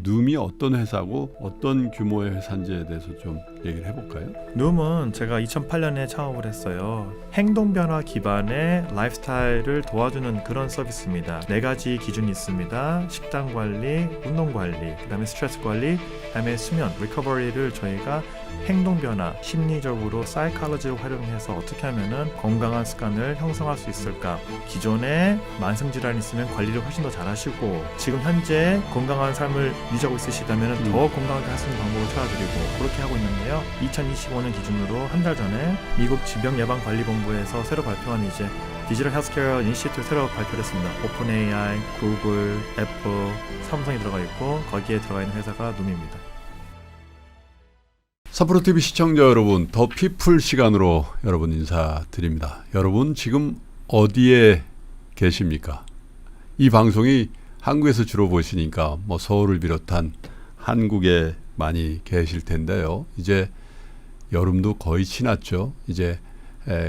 누움이 어떤 회사고 어떤 규모의 회사인지에 대해서 좀 얘기를 해볼까요? 누움은 제가 2008년에 창업을 했어요. 행동 변화 기반의 라이프스타일을 도와주는 그런 서비스입니다. 4가지 기준이 있습니다. 식단 관리, 운동 관리, 그다음에 스트레스 관리, 그다음에 수면, 리커버리를 저희가 행동 변화, 심리적으로 사이콜로지를 활용해서 어떻게 하면은 건강한 습관을 형성할 수 있을까? 기존에 만성 질환이 있으면 관리를 훨씬 더 잘하시고 지금 현재 건강한 삶을 유지하고 있으시다면 더 건강하게 할 수 있는 방법을 찾아드리고 그렇게 하고 있는데요. 2025년 기준으로 한 달 전에 미국 질병예방관리본부에서 새로 발표한 이제 디지털 헬스케어 이니시티브 새로 발표했습니다. 오픈 AI, 구글, 애플, 삼성이 들어가 있고 거기에 들어가 있는 회사가 누움입니다. 사프로TV 시청자 여러분, 더 피플 시간으로 여러분 인사드립니다. 여러분 지금 어디에 계십니까? 이 방송이 한국에서 주로 보시니까 뭐 서울을 비롯한 한국에 많이 계실 텐데요. 이제 여름도 거의 지났죠. 이제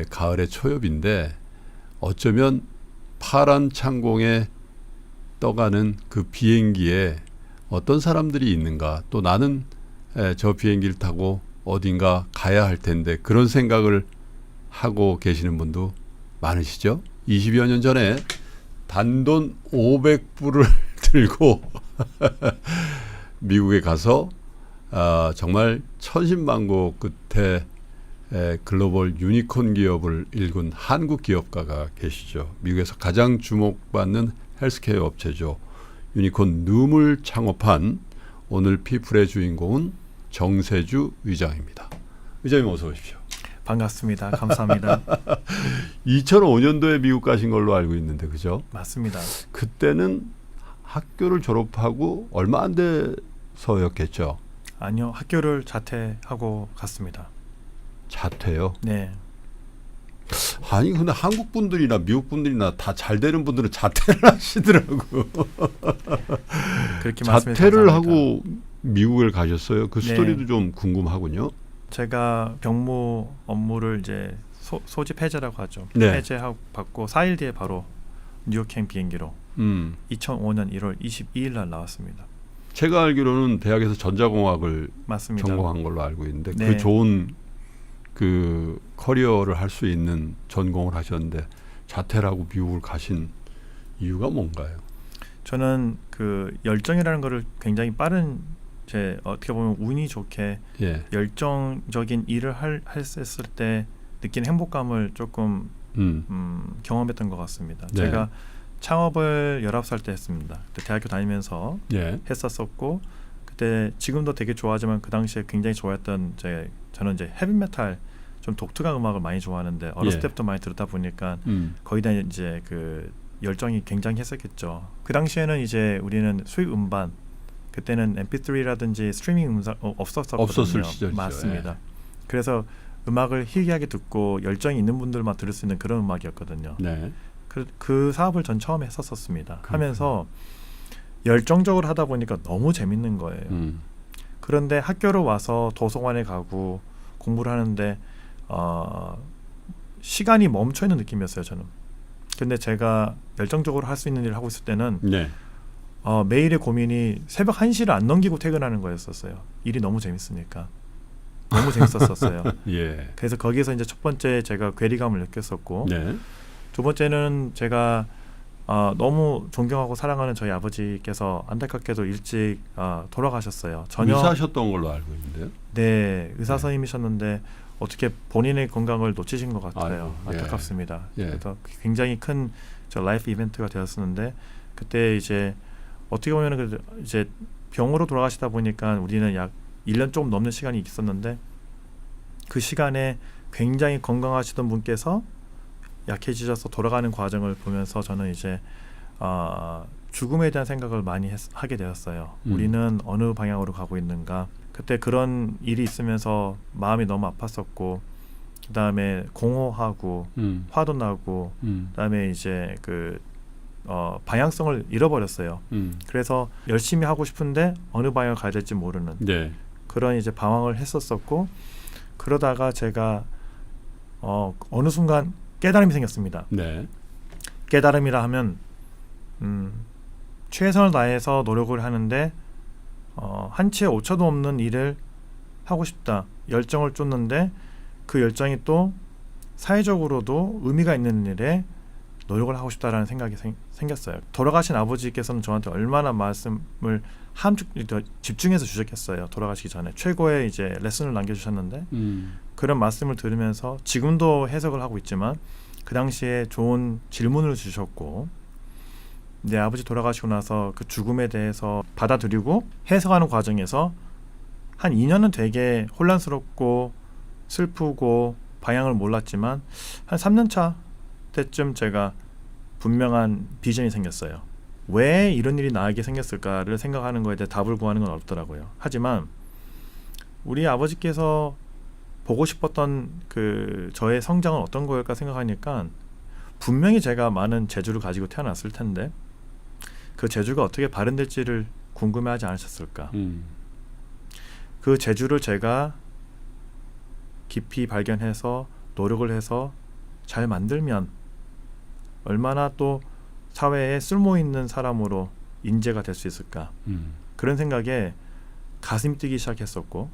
가을의 초엽인데 어쩌면 파란 창공에 떠가는 그 비행기에 어떤 사람들이 있는가, 또 나는 저 비행기를 타고 어딘가 가야 할 텐데 그런 생각을 하고 계시는 분도 많으시죠. 20여 년 전에 단돈 500불을 들고 미국에 가서 정말 천신만고 끝에 글로벌 유니콘 기업을 일군 한국 기업가가 계시죠. 미국에서 가장 주목받는 헬스케어 업체죠. 유니콘 누움을 창업한 오늘 피플의 주인공은 정세주 의장입니다. 의장님 어서 오십시오. 반갑습니다. 감사합니다. 2005년도에 미국 가신 걸로 알고 있는데 그죠? 맞습니다. 그때는 학교를 졸업하고 얼마 안 돼서였겠죠? 아니요. 학교를 자퇴하고 갔습니다. 자퇴요? 네. 아니 근데 한국 분들이나 미국 분들이나 다 잘 되는 분들은 자퇴를 하시더라고. 그렇게 말씀해 주셔서 자퇴를 감사합니다. 하고 미국을 가셨어요. 그 네. 스토리도 좀 궁금하군요. 제가 병무 업무를 이제 소집 해제라고 하죠. 네. 해제하고 받고 4일 뒤에 바로 뉴욕행 비행기로 2005년 1월 22일 날 나왔습니다. 제가 알기로는 대학에서 전자공학을 맞습니다. 전공한 걸로 알고 있는데 네. 그 좋은 그 커리어를 할 수 있는 전공을 하셨는데 자퇴를 하고 미국을 가신 이유가 뭔가요? 저는 그 열정이라는 거를 굉장히 빠른 제 어떻게 보면 운이 좋게 예. 열정적인 일을 했을 때 느끼는 행복감을 조금 경험했던 것 같습니다. 네. 제가 창업을 19살 때 했습니다. 그때 대학교 다니면서 예. 했었었고 그때 지금도 되게 좋아하지만 그 당시에 굉장히 좋아했던 저는 이제 헤비메탈 좀 독특한 음악을 많이 좋아하는데 어렸을 예. 때부터 많이 들었다 보니까 거기다 이제 그 열정이 굉장히 했었겠죠. 그 당시에는 이제 우리는 수익 음반 그때는 MP3라든지 스트리밍 음악 없었었거든요. 없었을 시절이죠. 맞습니다. 예. 그래서 음악을 희귀하게 듣고 열정이 있는 분들만 들을 수 있는 그런 음악이었거든요. 네. 그 사업을 전 처음에 했었습니다. 하면서 열정적으로 하다 보니까 너무 재밌는 거예요. 그런데 학교로 와서 도서관에 가고 공부를 하는데 시간이 멈춰 있는 느낌이었어요. 저는. 근데 제가 열정적으로 할 수 있는 일을 하고 있을 때는 네. 매일의 고민이 새벽 1시를 안 넘기고 퇴근하는 거였었어요. 일이 너무 재밌으니까. 너무 재밌었었어요. 예. 그래서 거기에서 이제 첫 번째 제가 괴리감을 느꼈었고 네. 두 번째는 제가 너무 존경하고 사랑하는 저희 아버지께서 안타깝게도 일찍 돌아가셨어요. 전혀 의사하셨던 걸로 알고 있는데요. 네, 의사 선생님이셨는데 어떻게 본인의 건강을 놓치신 것 같아요. 아이고, 예. 안타깝습니다. 예. 그래서 굉장히 큰 저 라이프 이벤트가 되었었는데 그때 이제 어떻게 보면은 이제 병으로 돌아가시다 보니까 우리는 약 1년 조금 넘는 시간이 있었는데 그 시간에 굉장히 건강하시던 분께서 약해지셔서 돌아가는 과정을 보면서 저는 이제 죽음에 대한 생각을 많이 하게 되었어요. 우리는 어느 방향으로 가고 있는가. 그때 그런 일이 있으면서 마음이 너무 아팠었고 그다음에 공허하고 화도 나고 그다음에 이제 그 방향성을 잃어버렸어요. 그래서 열심히 하고 싶은데 어느 방향을 가야 될지 모르는 네. 그런 이제 방황을 했었었고 그러다가 제가 어느 순간 깨달음이 생겼습니다. 네. 깨달음이라 하면 최선을 다해서 노력을 하는데 한치의 오차도 없는 일을 하고 싶다. 열정을 쫓는데 그 열정이 또 사회적으로도 의미가 있는 일에 노력을 하고 싶다라는 생각이 생겼어요. 돌아가신 아버지께서는 저한테 얼마나 말씀을 집중해서 주셨겠어요. 돌아가시기 전에 최고의 이제 레슨을 남겨주셨는데 그런 말씀을 들으면서 지금도 해석을 하고 있지만 그 당시에 좋은 질문을 주셨고 내 아버지 돌아가시고 나서 그 죽음에 대해서 받아들이고 해석하는 과정에서 한 2년은 되게 혼란스럽고 슬프고 방향을 몰랐지만 한 3년 차 때쯤 제가 분명한 비전이 생겼어요. 왜 이런 일이 나에게 생겼을까를 생각하는 거에 대해 답을 구하는 건 어렵더라고요. 하지만 우리 아버지께서 보고 싶었던 그 저의 성장은 어떤 거일까 생각하니까 분명히 제가 많은 재주를 가지고 태어났을 텐데 그 재주가 어떻게 발현될지를 궁금해하지 않으셨을까. 그 재주를 제가 깊이 발견해서 노력을 해서 잘 만들면 얼마나 또 사회에 쓸모있는 사람으로 인재가 될 수 있을까. 그런 생각에 가슴이 뛰기 시작했었고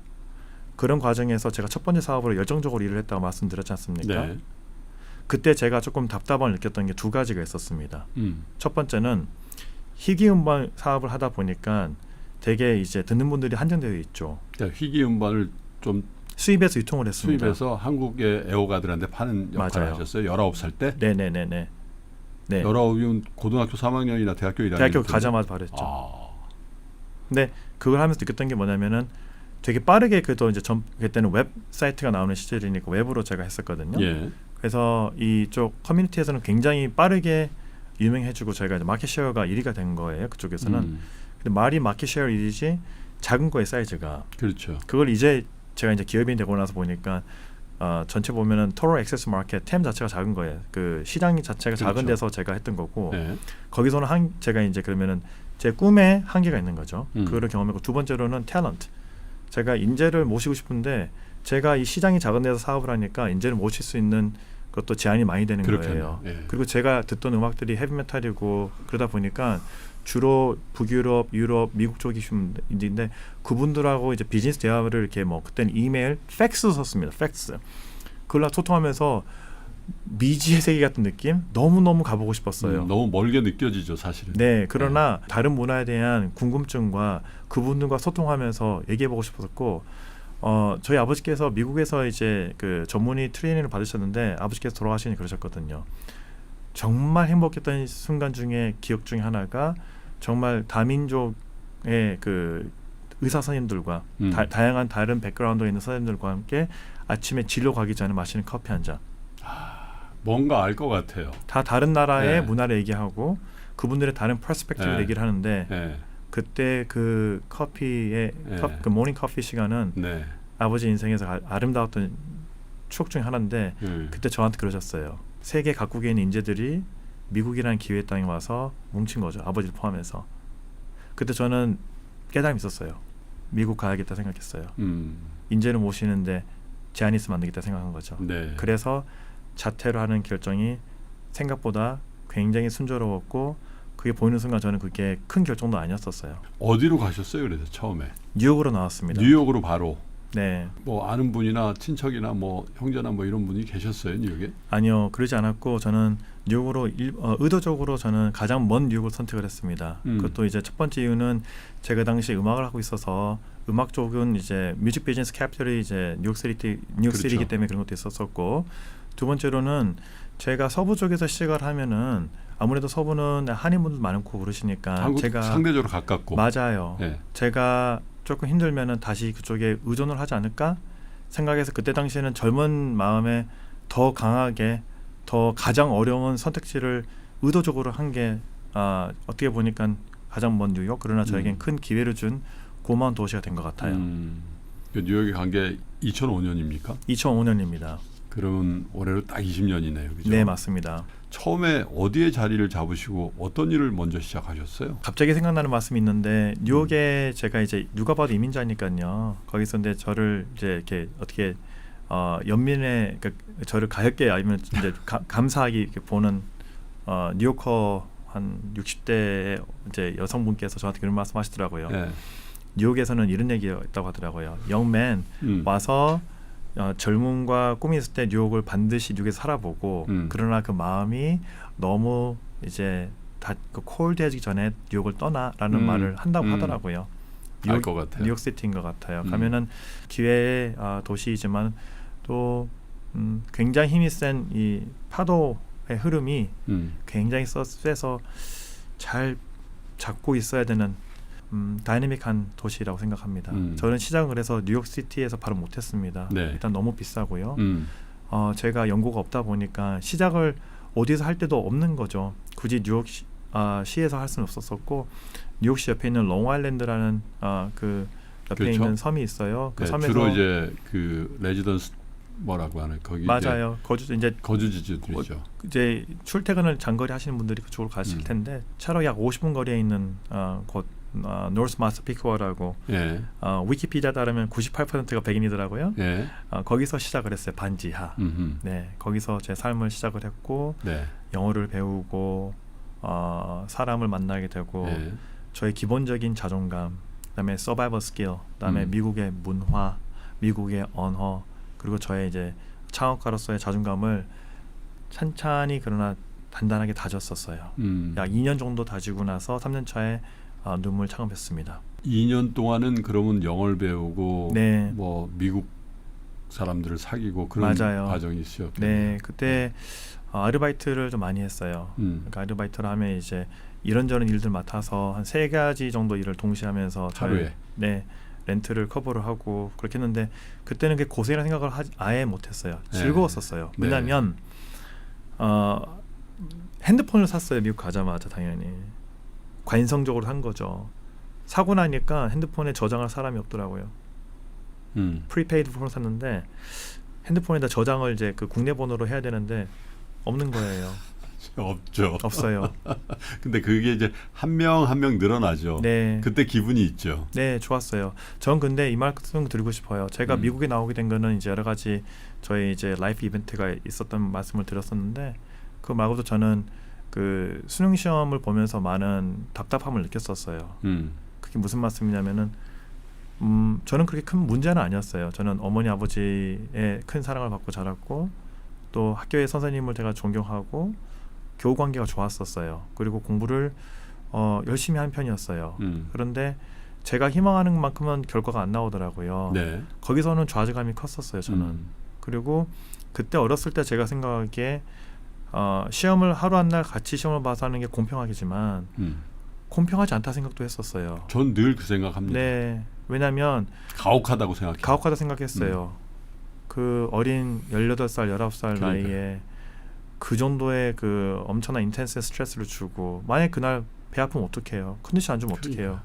그런 과정에서 제가 첫 번째 사업으로 열정적으로 일을 했다고 말씀드렸지 않습니까? 네. 그때 제가 조금 답답함을 느꼈던 게 두 가지가 있었습니다. 첫 번째는 희귀음반 사업을 하다 보니까 되게 이제 듣는 분들이 한정되어 있죠. 그러니까 희귀 음반을 좀 수입해서 유통을 했습니다. 수입해서 한국의 애호가들한테 파는 역할을 맞아요. 하셨어요. 19살 때? 네네네네. 네. 19이면 고등학교 3학년이나 대학교 1학년 대학교 가자마자 바랬죠. 근데 그걸 하면서 느꼈던 게 뭐냐면은 되게 빠르게 그래도 이제 그때는 웹사이트가 나오는 시절이니까 웹으로 제가 했었거든요. 예. 그래서 이쪽 커뮤니티에서는 굉장히 빠르게 유명해지고 저희가 이제 마켓 쉐어가 1위가 된 거예요. 그쪽에서는. 근데 말이 마켓 쉐어 1위지 작은 거의 사이즈가. 그렇죠. 그걸 이제 제가 이제 기업인이 되고 나서 보니까 전체 보면은 토럴 액세스 마켓 템 자체가 작은 거예요. 그 시장 자체가 그렇죠. 작은 데서 제가 했던 거고 네. 거기서는 제가 이제 그러면은 제 꿈에 한계가 있는 거죠. 음. 그거를 경험했고 두 번째로는 탤런트. 제가 인재를 모시고 싶은데 제가 이 시장이 작은 데서 사업을 하니까 인재를 모실 수 있는 것도 제한이 많이 되는 그렇겠네요. 거예요. 예. 그리고 제가 듣던 음악들이 헤비메탈이고 그러다 보니까 주로 북유럽, 유럽, 미국 쪽이 좀 인데 그분들하고 이제 비즈니스 대화를 이렇게 뭐 그때는 이메일, 팩스 썼습니다. 팩스. 그걸로 소통하면서 미지의 세계 같은 느낌? 너무너무 가보고 싶었어요. 너무 멀게 느껴지죠, 사실은. 네, 그러나 다른 문화에 대한 궁금증과 그분들과 소통하면서 얘기해보고 싶었고, 저희 아버지께서 미국에서 이제 그 전문의 트레이닝을 받으셨는데 아버지께서 돌아가시니 그러셨거든요. 정말 행복했던 순간 중에 기억 중에 하나가 정말 다민족의 그 의사 선생님들과 다양한 다른 백그라운드에 있는 선생님들과 함께 아침에 진료 가기 전에 마시는 커피 한 잔. 뭔가 알 것 같아요. 다 다른 나라의 네. 문화를 얘기하고 그분들의 다른 퍼스펙티브를 네. 얘기를 하는데 네. 그때 그 커피의 네. 그 모닝 커피 시간은 네. 아버지 인생에서 아름다웠던 추억 중에 하나인데 그때 저한테 그러셨어요. 세계 각국에 있는 인재들이 미국이라는 기회의 땅에 와서 뭉친 거죠. 아버지를 포함해서. 그때 저는 깨달음이 있었어요. 미국 가야겠다 생각했어요. 인재를 모시는데 제한이 있으면 안 되겠다 생각한 거죠. 네. 그래서 자퇴를 하는 결정이 생각보다 굉장히 순조로웠고 그게 보이는 순간 저는 그게 큰 결정도 아니었었어요. 어디로 가셨어요? 그래서 처음에 뉴욕으로 나왔습니다. 뉴욕으로 바로. 네. 뭐 아는 분이나 친척이나 뭐 형제나 뭐 이런 분이 계셨어요, 뉴욕에? 아니요, 그러지 않았고 저는 뉴욕으로 의도적으로 저는 가장 먼 뉴욕을 선택을 했습니다. 그것도 이제 첫 번째 이유는 제가 당시 음악을 하고 있어서 음악 쪽은 이제 뮤직 비즈니스 캐피털이 이제 뉴욕시티이기 그렇죠. 때문에 그런 것도 있었었고 두 번째로는 제가 서부 쪽에서 시작을 하면은 아무래도 서부는 한인분들 많고 그러시니까 한국 제가 상대적으로 가깝고. 맞아요. 네. 제가 조금 힘들면은 다시 그쪽에 의존을 하지 않을까 생각해서 그때 당시에는 젊은 마음에 더 강하게 더 가장 어려운 선택지를 의도적으로 한 게 어떻게 보니까 가장 먼 뉴욕 그러나 저에겐 큰 기회를 준 고마운 도시가 된 것 같아요. 그 뉴욕에 간 게 2005년입니까? 2005년입니다. 그러면 올해로 딱 20년이네요, 그죠? 네, 맞습니다. 처음에 어디에 자리를 잡으시고 어떤 일을 먼저 시작하셨어요? 갑자기 생각나는 말씀이 있는데 뉴욕에 제가 이제 누가 봐도 이민자니까요. 거기서 근데 저를 이제 이렇게 어떻게 연민의 그러니까 저를 가볍게 아니면 이제 감사하게 이렇게 보는 뉴요커 한 60대 이제 여성분께서 저한테 그런 말씀하시더라고요. 네. 뉴욕에서는 이런 얘기가 있다고 하더라고요. 영맨 와서 젊음과 꿈이 있을 때 뉴욕을 반드시 뉴욕에서 살아보고 그러나 그 마음이 너무 이제 다 그 콜드해지기 전에 뉴욕을 떠나라는 말을 한다고 하더라고요. 알 것 같아요. 뉴욕 시티인 것 같아요. 가면은 기회의 도시이지만 또 굉장히 힘이 센 이 파도의 흐름이 굉장히 세서 잘 잡고 있어야 되는 다이내믹한 도시라고 생각합니다. 저는 시작은 그래서 뉴욕 시티에서 바로 못했습니다. 네. 일단 너무 비싸고요. 제가 연고가 없다 보니까 시작을 어디서 할 때도 없는 거죠. 굳이 뉴욕 시에서 할 수는 없었었고 뉴욕시 옆에 있는 롱아일랜드라는 그 옆에 그렇죠. 있는 섬이 있어요. 그 네, 섬에서 주로 이제 그 레지던스 뭐라고 하는 거기 맞아요. 이제 거주지들이죠. 이제 출퇴근을 장거리 하시는 분들이 그쪽으로 가실 텐데 차로 약 50분 거리에 있는 곳 노스 마스피크워라고 예. 위키피디아 따르면 98%가 백인이더라고요. 예. 거기서 시작을 했어요. 반지하. 네, 거기서 제 삶을 시작을 했고 네. 영어를 배우고 사람을 만나게 되고 예. 저의 기본적인 자존감, 그다음에 서바이벌 스킬, 그다음에 미국의 문화, 미국의 언어, 그리고 저의 이제 창업가로서의 자존감을 찬찬히 그러나 단단하게 다졌었어요. 약 2년 정도 다지고 나서 3년 차에 눈물 창업했습니다. 2년 동안은 그러면 영어를 배우고 네. 뭐 미국 사람들을 사귀고 그런 맞아요. 과정이 있었요. 네, 그때 아르바이트를 좀 많이 했어요. 그러니까 아르바이트를 하면 이제 이런저런 일들 맡아서 한 3가지 정도 일을 동시에 하면서 하루에. 네, 렌트를 커버를 하고 그렇게 했는데 그때는 그게 고생이라는 생각을 아예 못했어요. 즐거웠었어요. 네. 왜냐하면 핸드폰을 샀어요. 미국 가자마자 당연히 관성적으로 산 거죠. 사고 나니까 핸드폰에 저장할 사람이 없더라고요. 프리페이드 폰을 샀는데 핸드폰에다 저장을 이제 그 국내 번호로 해야 되는데 없는 거예요. 없죠. 없어요. 근데 그게 이제 한 명 한 명 늘어나죠. 네. 그때 기분이 있죠. 네, 좋았어요. 전 근데 이 말씀 드리고 싶어요. 제가 미국에 나오게 된 거는 이제 여러 가지 저희 이제 라이프 이벤트가 있었던 말씀을 드렸었는데 그 말고도 저는 그 수능 시험을 보면서 많은 답답함을 느꼈었어요. 그게 무슨 말씀이냐면은 저는 그렇게 큰 문제는 아니었어요. 저는 어머니 아버지의 큰 사랑을 받고 자랐고 또 학교의 선생님을 제가 존경하고 교우 관계가 좋았었어요. 그리고 공부를 열심히 한 편이었어요. 그런데 제가 희망하는 만큼은 결과가 안 나오더라고요. 네. 거기서는 좌절감이 컸었어요. 저는. 그리고 그때 어렸을 때 제가 생각하기에 시험을 하루 한 날 같이 시험을 봐서 하는 게 공평하겠지만 공평하지 않다 생각도 했었어요. 전 늘 그 생각합니다. 네. 왜냐하면 가혹하다고 생각해요. 가혹하다 생각했어요. 그 어린 18살, 19살 그러니까요. 나이에 그 정도의 그 엄청난 인텐스 스트레스를 주고 만약에 그날 배 아프면 어떡해요? 컨디션 안 좋으면 어떡해요?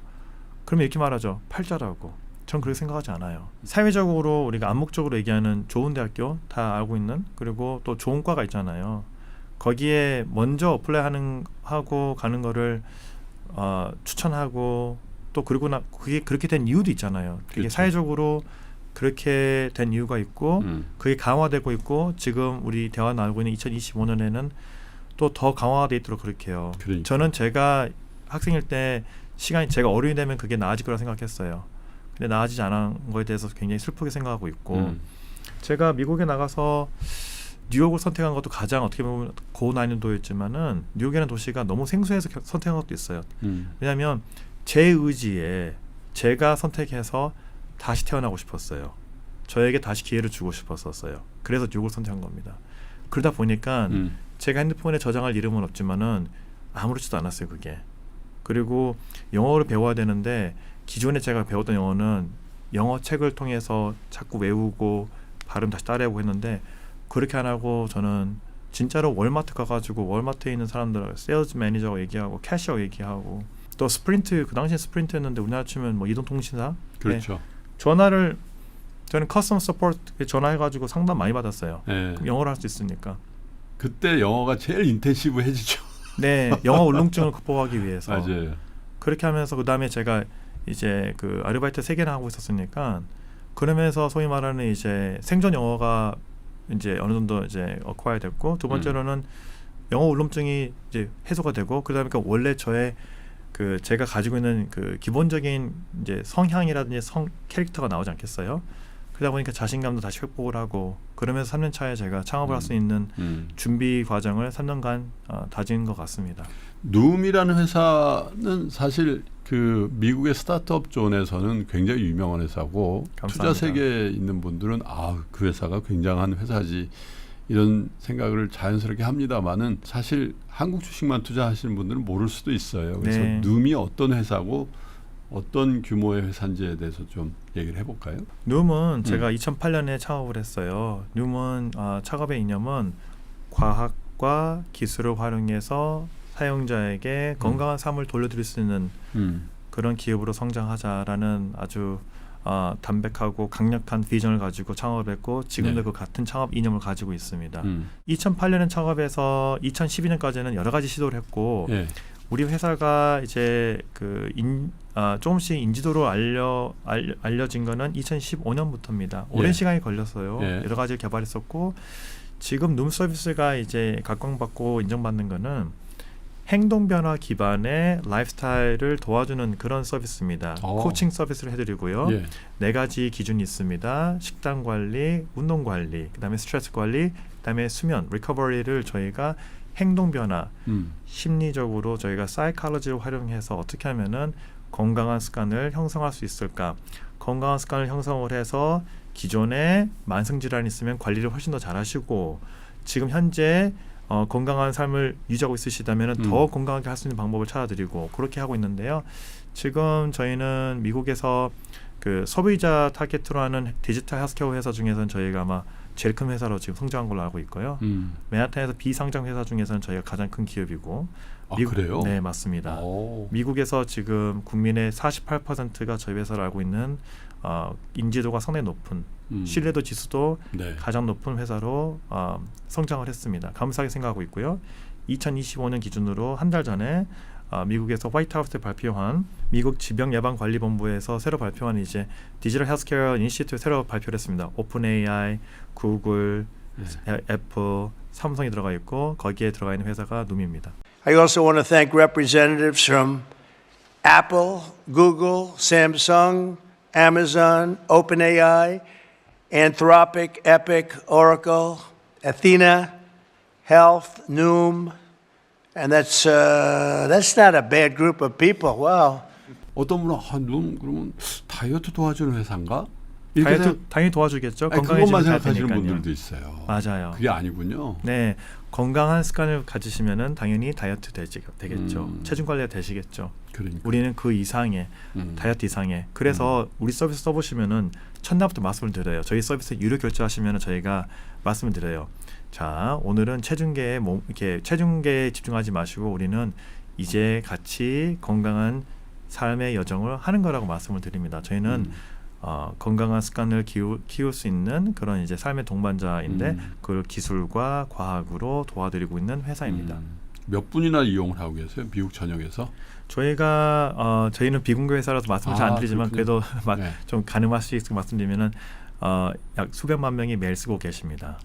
그러면 이렇게 말하죠. 팔자라고. 전 그렇게 생각하지 않아요. 사회적으로 우리가 암묵적으로 얘기하는 좋은 대학교 다 알고 있는 그리고 또 좋은 과가 있잖아요. 거기에 먼저 어플라이 하고 가는 거를 추천하고 또 그리고 그게 그렇게 된 이유도 있잖아요. 그게 그렇죠. 사회적으로 그렇게 된 이유가 있고 그게 강화되고 있고 지금 우리 대화 나누고 있는 2025년에는 또 더 강화가 돼 있도록 그렇게 해요. 그러니까. 저는 제가 학생일 때 시간이 제가 어른이 되면 그게 나아질 거라 생각했어요. 근데 나아지지 않은 거에 대해서 굉장히 슬프게 생각하고 있고 제가 미국에 나가서 뉴욕을 선택한 것도 가장 어떻게 보면 고난이도였지만은 뉴욕이라는 도시가 너무 생소해서 선택한 것도 있어요. 왜냐하면 제 의지에 제가 선택해서 다시 태어나고 싶었어요. 저에게 다시 기회를 주고 싶었었어요. 그래서 뉴욕을 선택한 겁니다. 그러다 보니까 제가 핸드폰에 저장할 이름은 없지만은 아무렇지도 않았어요. 그게. 그리고 영어를 배워야 되는데 기존에 제가 배웠던 영어는 영어 책을 통해서 자꾸 외우고 발음 다시 따라하고 했는데 그렇게 안 하고 저는 진짜로 월마트 가가지고 월마트에 있는 사람들 세일즈 매니저하고 얘기하고 캐셔 얘기하고 또 스프린트 그 당시에 스프린트였는데 우리나라 치면 뭐 이동통신사 그렇죠. 네. 전화를 저는 커스텀 서포트에 전화해가지고 상담 많이 받았어요. 네. 그럼 영어를 할 수 있으니까. 그때 영어가 제일 인텐시브해지죠. 네, 영어 울렁증을 극복하기 위해서. 맞아요. 그렇게 하면서 그 다음에 제가 이제 그 아르바이트 3개나 하고 있었으니까 그러면서 소위 말하는 이제 생존 영어가 이제 어느 정도 이제 어콰이 됐고 두 번째로는 영어 울렁증이 이제 해소가 되고 그다음에 원래 저의 그 제가 가지고 있는 그 기본적인 이제 성향이라든지 성 캐릭터가 나오지 않겠어요? 그러다 보니까 자신감도 다시 회복을 하고 그러면서 3년 차에 제가 창업을 할 수 있는 준비 과정을 3년간 다진 것 같습니다. 누움이라는 회사는 사실 그 미국의 스타트업 존에서는 굉장히 유명한 회사고 감사합니다. 투자 세계에 있는 분들은 그 회사가 굉장한 회사지 이런 생각을 자연스럽게 합니다만은 사실 한국 주식만 투자하시는 분들은 모를 수도 있어요. 그래서 네. 누움이 어떤 회사고 어떤 규모의 회사인지에 대해서 좀 얘기를 해볼까요? 누움은 제가 2008년에 창업을 했어요. 누움은 창업의 이념은 과학과 기술을 활용해서 사용자에게 건강한 삶을 돌려드릴 수 있는 그런 기업으로 성장하자라는 아주 담백하고 강력한 비전을 가지고 창업을 했고 지금도 네. 그 같은 창업 이념을 가지고 있습니다. 2008년에 창업해서 2012년까지는 여러 가지 시도를 했고 예. 우리 회사가 이제 조금씩 인지도로 알려진 거는 2015년부터입니다. 오랜 예. 시간이 걸렸어요. 예. 여러 가지를 개발했었고 지금 누움 서비스가 이제 각광받고 인정받는 거는 행동 변화 기반의 라이프스타일을 도와주는 그런 서비스입니다. 코칭 서비스를 해드리고요. 예. 4가지 기준이 있습니다. 식단 관리, 운동 관리, 그다음에 스트레스 관리, 그다음에 수면, 리커버리를 저희가 행동 변화, 심리적으로 저희가 사이콜로지를 활용해서 어떻게 하면은 건강한 습관을 형성할 수 있을까? 건강한 습관을 형성을 해서 기존에 만성 질환이 있으면 관리를 훨씬 더 잘하시고 지금 현재 건강한 삶을 유지하고 있으시다면 더 건강하게 할 수 있는 방법을 찾아드리고 그렇게 하고 있는데요. 지금 저희는 미국에서 그 소비자 타겟으로 하는 디지털 헬스케어 회사 중에서는 저희가 아마 제일 큰 회사로 지금 성장한 걸로 알고 있고요. 맨하탄에서 비상장 회사 중에서는 저희가 가장 큰 기업이고. 그래요? 네, 맞습니다. 미국에서 지금 국민의 48%가 저희 회사를 알고 있는 인지도가 상당히 높은 신뢰도 지수도 네. 가장 높은 회사로 성장을 했습니다. 감사하게 생각하고 있고요. 2025년 기준으로 한 달 전에 미국에서 화이트하우스에 발표한 미국 질병예방관리본부에서 새로 발표한 이제 디지털 헬스케어 이니시티브 새로 발표를 했습니다. 오픈 AI, 구글, 애플, 삼성이 들어가 있고 거기에 들어가 있는 회사가 누움입니다. I also want to thank representatives from Apple, Google, Samsung, Amazon, OpenAI, Anthropic, Epic, Oracle, Athena, Health, Noom, and that's not a bad group of people. Wow. 어떤 분은 누움 그러면 다이어트 도와주는 회사인가? 당연히 도와주겠죠. 그것만 건강해지면 생각하시는 되니까요. 분들도 있어요. 맞아요. 그게 아니군요. 네, 건강한 습관을 가지시면은 당연히 다이어트 되겠죠. 체중 관리가 되시겠죠. 그러니까. 우리는 그 이상의 다이어트 이상의. 그래서 우리 서비스 써보시면은 첫날부터 말씀을 드려요. 저희 서비스 유료 결제하시면은 저희가 말씀을 드려요. 자, 오늘은 체중계에 체중계에 집중하지 마시고 우리는 이제 같이 건강한 삶의 여정을 하는 거라고 말씀을 드립니다. 저희는 건강한 습관을 키울 수 있는 그런 이제 삶의 동반자인데 그걸 기술과 과학으로 도와드리고 있는 회사입니다. 몇 분이나 이용을 하고 계세요? 미국 전역에서? 저희는 비공개 회사라서 말씀을 잘 안 드리지만 그렇군요. 그래도 네. 좀 가늠할 수 있게 말씀드리면은 약 수백만 명이 매일 쓰고 계십니다.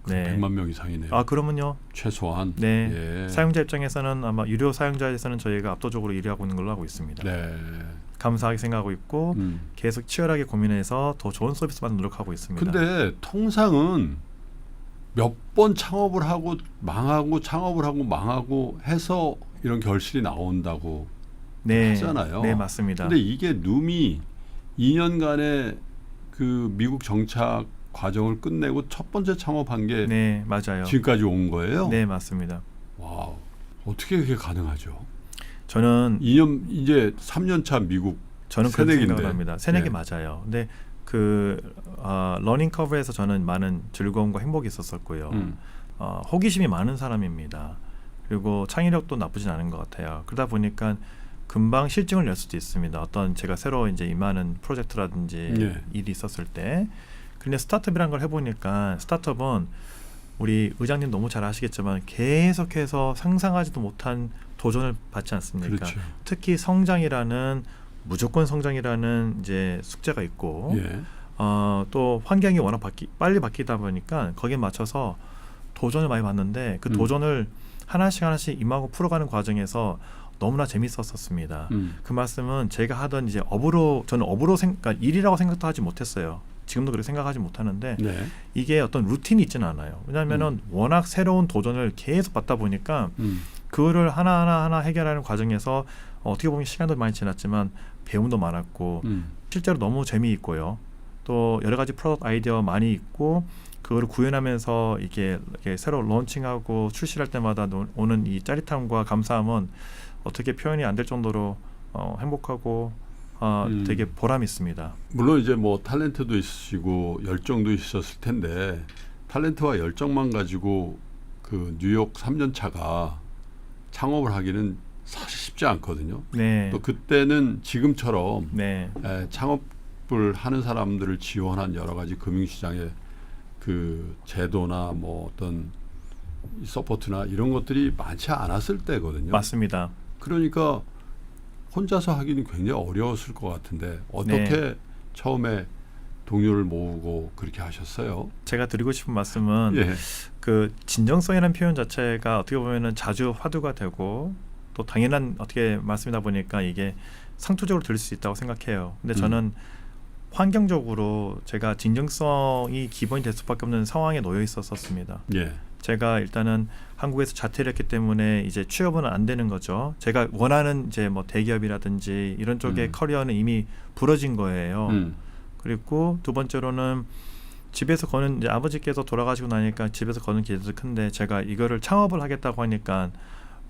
네. 100만 명 이상이네요. 그러면요. 최소한. 네. 예. 사용자 입장에서는 아마 유료 사용자에서는 저희가 압도적으로 1위하고 있는 걸로 알고 있습니다. 네. 감사하게 생각하고 있고 계속 치열하게 고민해서 더 좋은 서비스만 노력하고 있습니다. 근데 통상은 몇 번 창업을 하고 망하고 창업을 하고 망하고 해서 이런 결실이 나온다고 하잖아요. 네, 맞습니다. 근데 이게 누움이 2년간의 그 미국 정착 과정을 끝내고 첫 번째 창업한 게 네, 맞아요. 지금까지 온 거예요? 네, 맞습니다. 와우. 어떻게 그게 가능하죠? 저는 2년 이제 3년 차 미국 그렇게 새내기인데. 생각을 합니다. 새내기 네. 맞아요. 근데 그 러닝 커브에서 저는 많은 즐거움과 행복이 있었었고요. 호기심이 많은 사람입니다. 그리고 창의력도 나쁘진 않은 것 같아요. 그러다 보니까 금방 실증을 낼 수도 있습니다. 어떤 제가 새로 이제 임하는 프로젝트라든지 네. 일이 있었을 때. 근데 스타트업이란 걸 해보니까 스타트업은 우리 의장님 너무 잘 아시겠지만 계속해서 상상하지도 못한 도전을 받지 않습니까? 그렇죠. 특히 성장이라는 무조건 성장이라는 이제 숙제가 있고 예. 또 환경이 워낙 빨리 바뀌다 보니까 거기에 맞춰서 도전을 많이 받는데 그 도전을 하나씩 임하고 풀어가는 과정에서 너무나 재밌었었습니다. 그 말씀은 제가 하던 이제 저는 그러니까 일이라고 생각도 하지 못했어요. 지금도 그렇게 생각하지 못하는데 네. 이게 어떤 루틴이 있지는 않아요. 왜냐하면은 워낙 새로운 도전을 계속 받다 보니까 그거를 하나하나 해결하는 과정에서 어떻게 보면 시간도 많이 지났지만 배움도 많았고 실제로 너무 재미있고요. 또 여러 가지 프로덕트 아이디어 많이 있고 그거를 구현하면서 이렇게 새로 론칭하고 출시할 때마다 오는 이 짜릿함과 감사함은 어떻게 표현이 안 될 정도로 행복하고 되게 보람 있습니다. 물론 이제 뭐 탤런트도 있으시고 열정도 있었을 텐데 탤런트와 열정만 가지고 그 뉴욕 3년 차가 창업을 하기는 사실 쉽지 않거든요. 네. 또 그때는 지금처럼 네. 창업을 하는 사람들을 지원한 여러 가지 금융시장의 그 제도나 뭐 어떤 서포트나 이런 것들이 많지 않았을 때거든요. 맞습니다. 그러니까 혼자서 하기는 굉장히 어려웠을 것 같은데 어떻게 네. 처음에 동료를 모으고 그렇게 하셨어요? 제가 드리고 싶은 말씀은 예. 그 진정성이라는 표현 자체가 어떻게 보면은 자주 화두가 되고 또 당연한 어떻게 말씀이다 보니까 이게 상투적으로 들릴 수 있다고 생각해요. 근데 저는 환경적으로 제가 진정성이 기본이 될 수밖에 없는 상황에 놓여 있었습니다. 예. 제가 일단은 한국에서 자퇴를 했기 때문에 이제 취업은 안 되는 거죠. 제가 원하는 이제 뭐 대기업이라든지 이런 쪽의 커리어는 이미 부러진 거예요. 그리고 두 번째로는 집에서 거는 이제 아버지께서 돌아가시고 나니까 집에서 거는 기회도 큰데 제가 이거를 창업을 하겠다고 하니까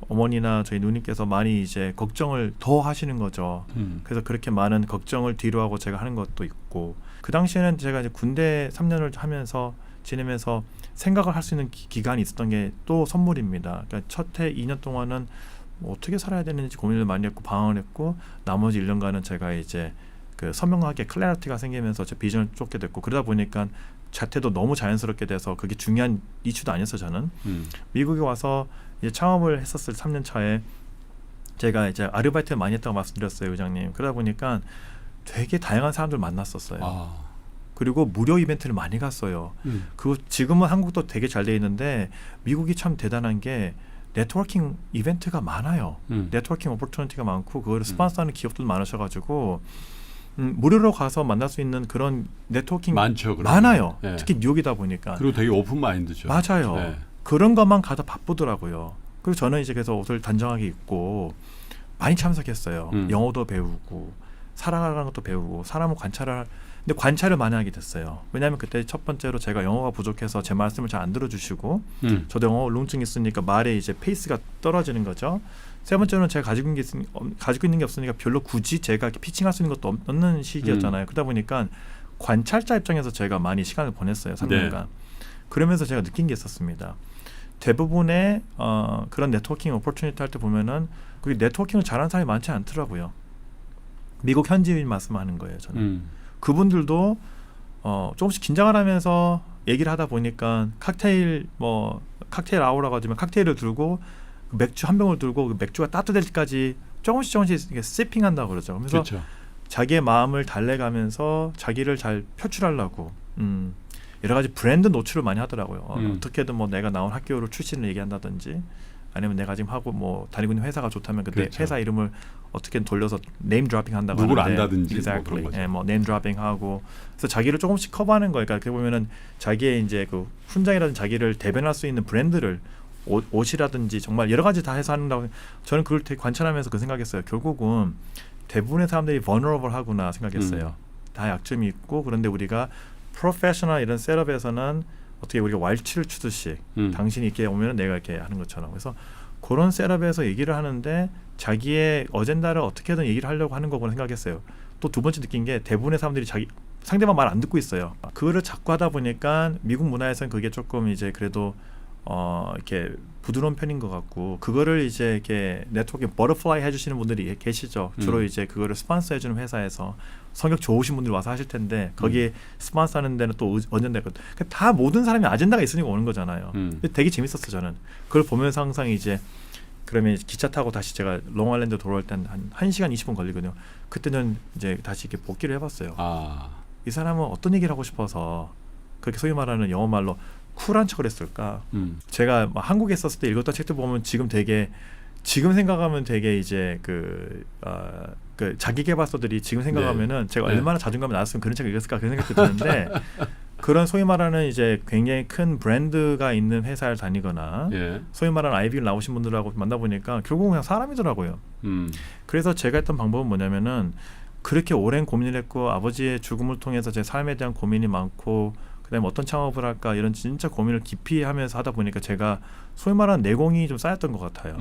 어머니나 저희 누님께서 많이 이제 걱정을 더 하시는 거죠. 그래서 그렇게 많은 걱정을 뒤로 하고 제가 하는 것도 있고 그 당시에는 제가 이제 군대 3년을 하면서 지내면서 생각을 할 수 있는 기간이 있었던 게 또 선물입니다. 그러니까 첫 해 2년 동안은 뭐 어떻게 살아야 되는지 고민을 많이 했고 방황을 했고 나머지 1년간은 제가 이제 그 선명하게 클래리티가 생기면서 제 비전을 쫓게 됐고 그러다 보니까 자퇴도 너무 자연스럽게 돼서 그게 중요한 이슈도 아니었어요. 저는 미국에 와서 이제 창업을 했었을 3년 차에 제가 이제 아르바이트를 많이 했다고 말씀드렸어요, 의장님. 그러다 보니까 되게 다양한 사람들 만났었어요. 아. 그리고 무료 이벤트를 많이 갔어요. 그 지금은 한국도 되게 잘 돼 있는데 미국이 참 대단한 게 네트워킹 이벤트가 많아요. 네트워킹 오퍼튜니티가 많고 그거를 스폰서하는 기업들도 많으셔가지고 무료로 가서 만날 수 있는 그런 네트워킹 많죠. 많아요. 예. 특히 뉴욕이다 보니까. 그리고 되게 오픈 마인드죠. 맞아요. 네. 그런 것만 가도 바쁘더라고요. 그리고 저는 이제 그래서 옷을 단정하게 입고 많이 참석했어요. 영어도 배우고 살아가는 것도 배우고 사람을 근데 관찰을 많이 하게 됐어요. 왜냐하면 그때 첫 번째로 제가 영어가 부족해서 제 말씀을 잘 안 들어주시고 저도 영어 울렁증이 있으니까 말에 이제 페이스가 떨어지는 거죠. 세 번째로는 제가 가지고 있는 게 없으니까 별로 굳이 제가 이렇게 피칭할 수 있는 것도 없는 시기였잖아요. 그러다 보니까 관찰자 입장에서 제가 많이 시간을 보냈어요. 3년간. 네. 그러면서 제가 느낀 게 있었습니다. 대부분의 그런 네트워킹 오퍼튜니티 할 때 보면은 그 네트워킹을 잘하는 사람이 많지 않더라고요. 미국 현지인 말씀하는 거예요. 저는. 그분들도 조금씩 긴장을 하면서 얘기를 하다 보니까 칵테일 아우라고 하지만 칵테일을 들고 맥주 한 병을 들고 그 맥주가 따뜻할 때까지 조금씩 시핑한다고 그러죠. 그래서 그렇죠. 자기의 마음을 달래가면서 자기를 잘 표출하려고 여러 가지 브랜드 노출을 많이 하더라고요. 어떻게든 뭐 내가 나온 학교를 출신을 얘기한다든지 아니면 내가 지금 하고 뭐 다니고 있는 회사가 좋다면 그때 그렇죠. 회사 이름을 어떻게든 돌려서 네임 드로핑 한다고 누구를 하는데 안다든지 exactly. 뭐 그런 거죠. 뭐 네임 드로핑 하고 그래서 자기를 조금씩 커버하는 거예요. 그러니까 보면은 자기의 이제 그 훈장이라든지 자기를 대변할 수 있는 브랜드를 옷이라든지 정말 여러 가지 다 해서 한다고 저는 그걸 되게 관찰하면서 그 생각했어요. 결국은 대부분의 사람들이 vulnerable 하구나 생각했어요. 다 약점이 있고 그런데 우리가 프로페셔널 이런 셋업에서는 어떻게 우리가 왈츠를 추듯이 당신이 이렇게 오면 내가 이렇게 하는 것처럼 그래서 그런 셋업에서 얘기를 하는데 자기의 어젠다를 어떻게든 얘기를 하려고 하는 거구나 생각했어요. 또 두 번째 느낀 게 대부분의 사람들이 상대방 말 안 듣고 있어요. 그거를 자꾸 하다 보니까 미국 문화에서는 그게 조금 이제 그래도 이렇게 부드러운 편인 것 같고 그거를 이제 이렇게 네트워킹 버터플라이 해주시는 분들이 계시죠. 주로 이제 그거를 스폰서 해주는 회사에서 성격 좋으신 분들이 와서 하실 텐데 거기에 스폰서 하는 데는 또 어젠다가 다 모든 사람이 아젠다가 있으니까 오는 거잖아요. 근데 되게 재밌었어 저는. 그걸 보면서 항상 이제 그러면 기차 타고 다시 제가 롱아일랜드 돌아올 때 한 1시간 20분 걸리거든요. 그때는 이제 다시 이렇게 복귀를 해봤어요. 이 사람은 어떤 얘기를 하고 싶어서 그렇게 소위 말하는 영어 말로 쿨한 척을 했을까? 제가 한국에 있었을 때 읽었던 책들 보면 지금 되게 지금 생각하면 되게 이제 그 자기 개발서들이 지금 생각하면은 제가 네. 얼마나 자존감이 낮았으면 그런 책을 읽었을까 그런 생각도 드는데 그런 소위 말하는 이제 굉장히 큰 브랜드가 있는 회사를 다니거나 예. 소위 말하는 아이비를 나오신 분들하고 만나보니까 결국은 그냥 사람이더라고요. 그래서 제가 했던 방법은 뭐냐면은 그렇게 오랜 고민을 했고 아버지의 죽음을 통해서 제 삶에 대한 고민이 많고 그다음에 어떤 창업을 할까 이런 진짜 고민을 깊이 하면서 하다 보니까 제가 소위 말하는 내공이 좀 쌓였던 것 같아요.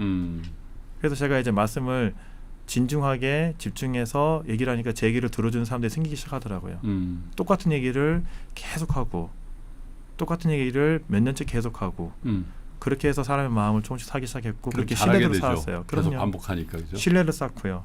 그래서 제가 이제 말씀을 진중하게 집중해서 얘기를 하니까 제 얘기를 들어주는 사람들이 생기기 시작하더라고요. 똑같은 얘기를 계속하고 똑같은 얘기를 몇 년째 계속하고 그렇게 해서 사람의 마음을 조금씩 사기 시작했고 그렇게 신뢰를 쌓았어요. 계속 그럼요. 반복하니까 그죠? 신뢰를 쌓고요.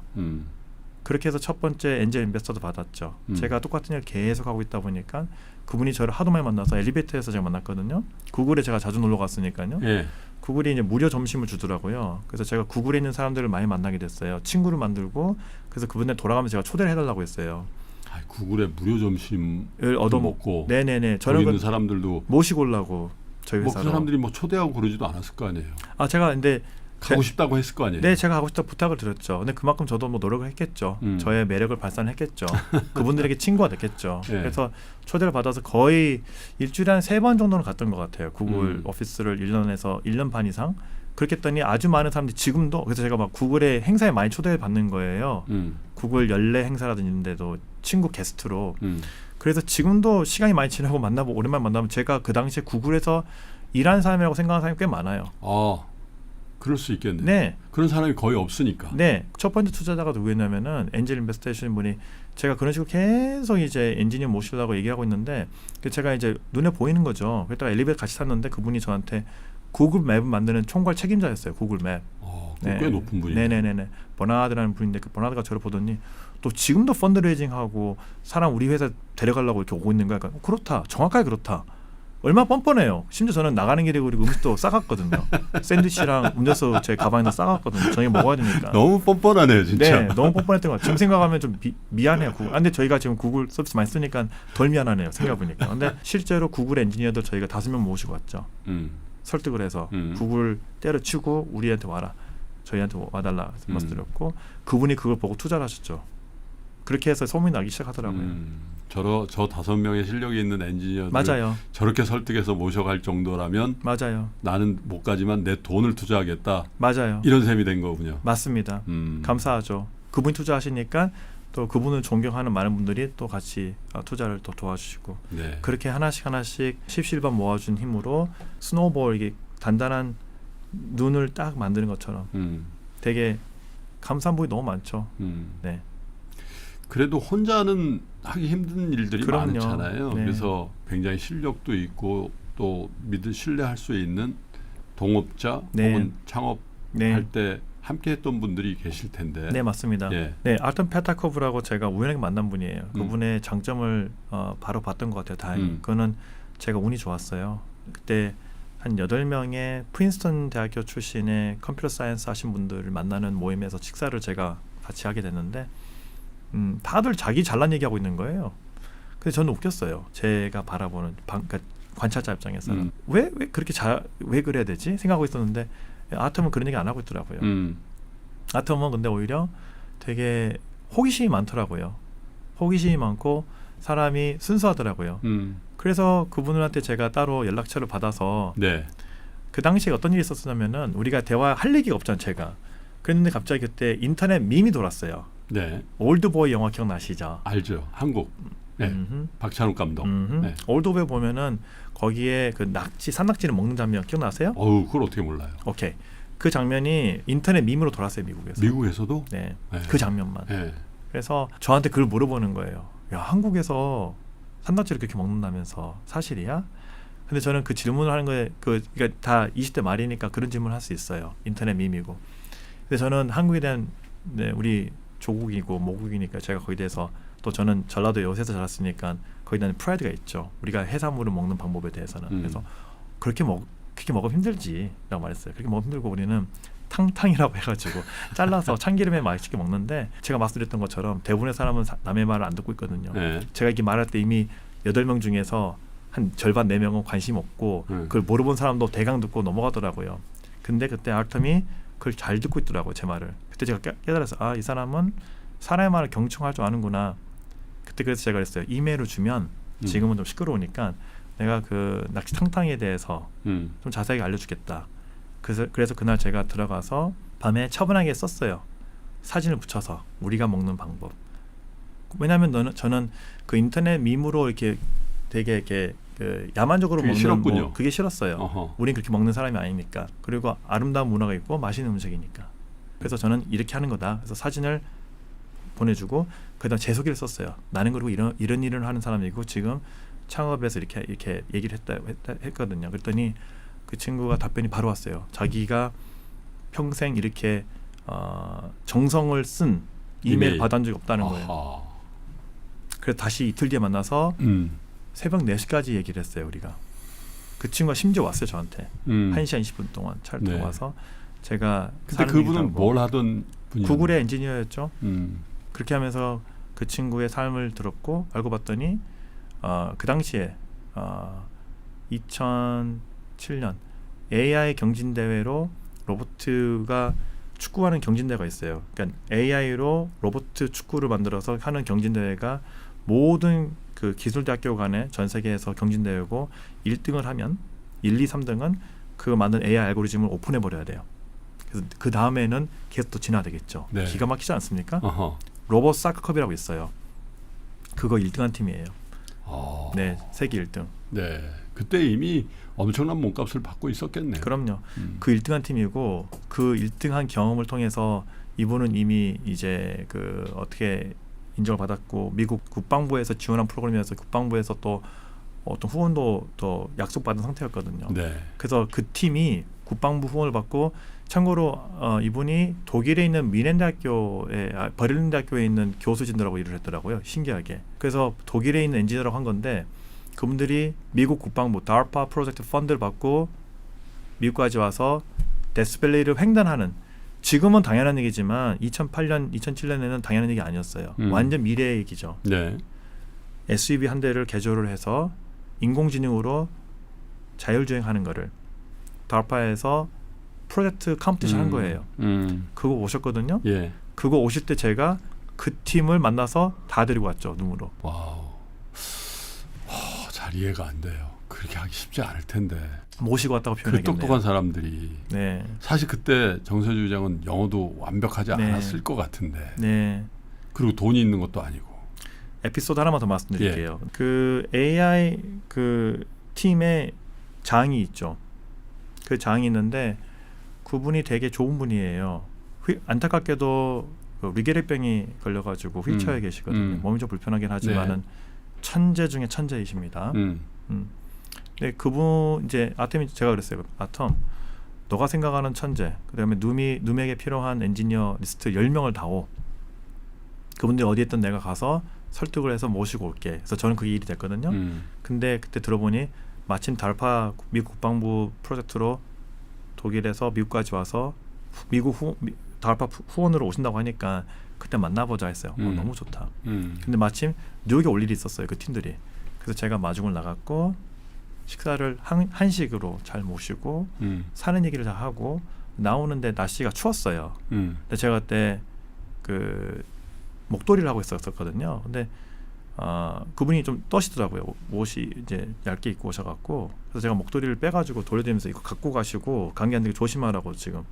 그렇게 해서 첫 번째 엔젤 인베스터도 받았죠. 제가 똑같은 일을 계속 하고 있다 보니까 그분이 저를 하도 많이 만나서 엘리베이터에서 제가 만났거든요. 구글에 제가 자주 놀러 갔으니까요. 예. 구글이 이제 무료 점심을 주더라고요. 그래서 제가 구글에 있는 사람들을 많이 만나게 됐어요. 친구를 만들고 그래서 그분들 돌아가면 제가 초대를 해달라고 했어요. 구글에 무료 점심을 얻어먹고. 네네네. 거기 저는 있는 사람들도 모시고 오려고 저희 뭐 회사로. 그 사람들이 뭐 초대하고 그러지도 않았을 거 아니에요. 제가 근데 가고 싶다고 했을 거 아니에요. 네, 제가 가고 싶다 부탁을 드렸죠. 근데 그만큼 저도 뭐 노력을 했겠죠. 저의 매력을 발산했겠죠. 그분들에게 친구가 됐겠죠. 네. 그래서 초대를 받아서 거의 일주일에 한 3번 정도는 갔던 것 같아요. 구글 오피스를 1년에서 1년 반 이상. 그렇게 했더니 아주 많은 사람들이 지금도 그래서 제가 막 구글의 행사에 많이 초대를 받는 거예요. 구글 연례 행사라든지 있는데도 친구 게스트로. 그래서 지금도 시간이 많이 지나고 만나고 오랜만에 만나면 제가 그 당시에 구글에서 일하는 사람이라고 생각하는 사람이 꽤 많아요. 그럴 수 있겠네요. 네. 그런 사람이 거의 없으니까. 네. 첫 번째 투자자가 누구였냐면은 엔젤 인베스터 하시는 분이 제가 그런 식으로 계속 이제 엔지니어 모시려고 얘기하고 있는데 제가 이제 눈에 보이는 거죠. 그랬다가 엘리베이터 같이 탔는데 그분이 저한테 구글 맵을 만드는 총괄 책임자였어요. 구글 맵. 꽤 높은 분이네요. 네네네네. 버나드라는 분인데 그 버나드가 저를 보더니 또 지금도 펀드레이징하고 사람 우리 회사 데려가려고 이렇게 오고 있는 거야. 그러니까 그렇다. 정확하게 그렇다. 얼마나 뻔뻔해요. 심지어 저는 나가는 길에 그리고 음식도 싸갔거든요. 샌드위치랑 음료수 제 가방에다 싸갔거든요. 저녁에 먹어야 되니까. 너무 뻔뻔하네요, 진짜. 네, 너무 뻔뻔했던 것 같아요. 지금 생각하면 좀 미안해요. 근데 저희가 지금 구글 서비스 많이 쓰니까 덜 미안하네요. 생각해보니까. 근데 실제로 구글 엔지니어들 저희가 5명 모시고 왔죠. 설득을 해서 구글 때려치고 우리한테 와라. 저희한테 와달라 말씀드렸고 그분이 그걸 보고 투자를 하셨죠. 그렇게 해서 소문이 나기 시작하더라고요. 저 5명의 실력이 있는 엔지니어들 맞아요. 저렇게 설득해서 모셔갈 정도라면 맞아요. 나는 못 가지만 내 돈을 투자하겠다. 맞아요. 이런 셈이 된 거군요. 맞습니다. 감사하죠. 그분이 투자하시니까 또 그분을 존경하는 많은 분들이 또 같이 투자를 또 도와주시고 네. 그렇게 하나씩 십실반 모아준 힘으로 스노우볼 이게 단단한 눈을 딱 만드는 것처럼 되게 감사한 부분이 너무 많죠. 네. 그래도 혼자는 하기 힘든 일들이 그럼요. 많잖아요. 네. 그래서 굉장히 실력도 있고 또 신뢰할 수 있는 동업자 네. 혹은 창업할 네. 때 함께했던 분들이 계실 텐데. 네, 맞습니다. 예. 네, 알턴 페타코브라고 제가 우연하게 만난 분이에요. 그분의 장점을 바로 봤던 것 같아요. 다행히. 그거는 제가 운이 좋았어요. 그때 한 8명의 프린스턴 대학교 출신의 컴퓨터 사이언스 하신 분들을 만나는 모임에서 식사를 제가 같이 하게 됐는데 다들 자기 잘난 얘기하고 있는 거예요. 근데 저는 웃겼어요. 제가 바라보는 그러니까 관찰자 입장에서는 왜 그렇게 왜 그래야 되지 생각하고 있었는데 아톰은 그런 얘기 안 하고 있더라고요. 아톰은 근데 오히려 되게 호기심이 많더라고요. 호기심이 많고 사람이 순수하더라고요. 그래서 그분들한테 제가 따로 연락처를 받아서 네. 그 당시에 어떤 일이 있었냐면은 우리가 대화할 얘기가 없잖아요. 제가 그랬는데 갑자기 그때 인터넷 밈이 돌았어요. 네. 올드보이 영화 기억나시죠? 알죠. 한국. 네. 박찬욱 감독. 네. 올드보이 보면은 거기에 그 산낙지를 먹는 장면 기억나세요? 그걸 어떻게 몰라요? 오케이. 그 장면이 인터넷 밈으로 돌았어요. 미국에서. 미국에서도? 네. 네. 그 장면만. 네. 그래서 저한테 그걸 물어보는 거예요. 야, 한국에서 산낙지를 그렇게 먹는다면서 사실이야? 근데 저는 그 질문을 하는 거에 그러니까 다 20대 말이니까 그런 질문을 할 수 있어요. 인터넷 밈이고. 근데 저는 한국에 대한 우리 조국이고 모국이니까 제가 거기에 대해서 또 저는 전라도 여수에서 자랐으니까 거기에 대한 프라이드가 있죠. 우리가 해산물을 먹는 방법에 대해서는. 그래서 그렇게 먹으면 힘들지라고 말했어요. 그렇게 먹으면 힘들고 우리는 탕탕이라고 해가지고 잘라서 참기름에 맛있게 먹는데 제가 말씀드렸던 것처럼 대부분의 사람은 남의 말을 안 듣고 있거든요. 네. 제가 이렇게 말할 때 이미 8명 중에서 한 절반 4명은 관심 없고 그걸 물어본 사람도 대강 듣고 넘어가더라고요. 근데 그때 아톰이 그걸 잘 듣고 있더라고요, 제 말을. 그때 제가 깨달았어요. 아, 이 사람은 사람의 말을 경청할 줄 아는구나. 그때 그래서 제가 그랬어요. 이메일을 주면 지금은 좀 시끄러우니까 내가 그 낚시 탕탕이에 대해서 좀 자세하게 알려주겠다. 그래서 그날 제가 들어가서 밤에 차분하게 썼어요. 사진을 붙여서 우리가 먹는 방법. 왜냐하면 저는 그 인터넷 밈으로 이렇게 되게 이렇게 그 야만적으로 그게 먹는 싫었군요. 뭐 그게 싫었어요. 어허. 우린 그렇게 먹는 사람이 아니니까. 그리고 아름다운 문화가 있고 맛있는 음식이니까. 그래서 저는 이렇게 하는 거다. 그래서 사진을 보내주고 그다음 제 소개를 썼어요. 나는 그리고 이런 일을 하는 사람이고 지금 창업에서 이렇게 얘기를 했거든요. 그랬더니 그 친구가 답변이 바로 왔어요. 자기가 평생 이렇게 정성을 쓴 이메일 받은 적이 없다는 거예요. 아하. 그래서 다시 이틀 뒤에 만나서 새벽 4시까지 얘기를 했어요. 우리가. 그 친구가 심지어 왔어요. 저한테. 1시간 20분 동안 차를 타고 네. 와서 제가 근데 그분은 뭘 하던 분이요? 구글의 엔지니어였죠. 음. 그렇게 하면서 그 친구의 삶을 들었고 알고 봤더니 그 당시에 2007년 AI 경진대회로 로봇가 축구하는 경진대회가 있어요. 그러니까 AI로 로봇 축구를 만들어서 하는 경진대회가 모든 그 기술대학교 간에 전 세계에서 경진대회고 1등을 하면 1, 2, 3등은 그 만든 AI 알고리즘을 오픈해 버려야 돼요. 그래서 그 다음에는 계속 또 진화되겠죠. 네. 기가 막히지 않습니까? 어허. 로봇 사커컵이라고 있어요. 그거 1등한 팀이에요. 네, 세계 1등. 네. 그때 이미 엄청난 몸값을 받고 있었겠네요. 그럼요. 그 1등한 팀이고 그 1등한 경험을 통해서 이분은 이미 이제 그 어떻게 인정을 받았고 미국 국방부에서 지원한 프로그램이어서 국방부에서 또 어떤 후원도 또 약속받은 상태였거든요. 네. 그래서 그 팀이 국방부 후원을 받고 참고로 이분이 독일에 있는 버를린 대학교에 있는 교수진들하고 일을 했더라고요. 신기하게. 그래서 독일에 있는 엔지니어라고 한 건데 그분들이 미국 국방부 DARPA 프로젝트 펀드를 받고 미국까지 와서 데스밸리를 횡단하는 지금은 당연한 얘기지만 2008년, 2007년에는 당연한 얘기 아니었어요. 완전 미래의 얘기죠. 네. SUV 한 대를 개조를 해서 인공지능으로 자율주행하는 거를 DARPA에서 프로젝트 컴피티션 한 거예요. 그거 오셨거든요. 예. 그거 오실 때 제가 그 팀을 만나서 다 데리고 왔죠. 눈으로. 와우. 잘 이해가 안 돼요. 그렇게 하기 쉽지 않을 텐데. 모시고 왔다고 그 표현하겠네요. 똑똑한 사람들이 네. 사실 그때 정세주 장은 영어도 완벽하지 네. 않았을 것 같은데. 네. 그리고 돈이 있는 것도 아니고. 에피소드 하나만 더 말씀드릴게요. 예. 그 AI 그 팀의 장이 있죠. 그 장이 있는데 그분이 되게 좋은 분이에요. 안타깝게도 그 위궤래병이 걸려가지고 휠체어에 계시거든요. 몸이 좀 불편하긴 하지만은 네. 천재 중에 천재이십니다. 근데 그분 이제 제가 그랬어요. 아톰, 너가 생각하는 천재, 그다음에 누에게 필요한 엔지니어 리스트 10명을 다오. 그분들이 어디에 있든 내가 가서 설득을 해서 모시고 올게. 그래서 저는 그게 일이 됐거든요. 근데 그때 들어보니 마침 달파 미국 국방부 프로젝트로 독일에서 미국까지 와서 달파 후원으로 오신다고 하니까 그때 만나보자 했어요. 너무 좋다. 근데 마침 뉴욕에 올 일이 있었어요. 그 팀들이. 그래서 제가 마중을 나갔고 식사를 한식으로 잘 모시고 사는 얘기를 다 하고 나오는데 날씨가 추웠어요. 근데 제가 그때 그 목도리를 하고 있었거든요. 근데 그분이 좀 떠시더라고요. 옷이 이제 얇게 입고 오셔갖고 그래서 제가 목도리를 빼가지고 돌려드리면서 이거 갖고 가시고 감기 안 들게 조심하라고 지금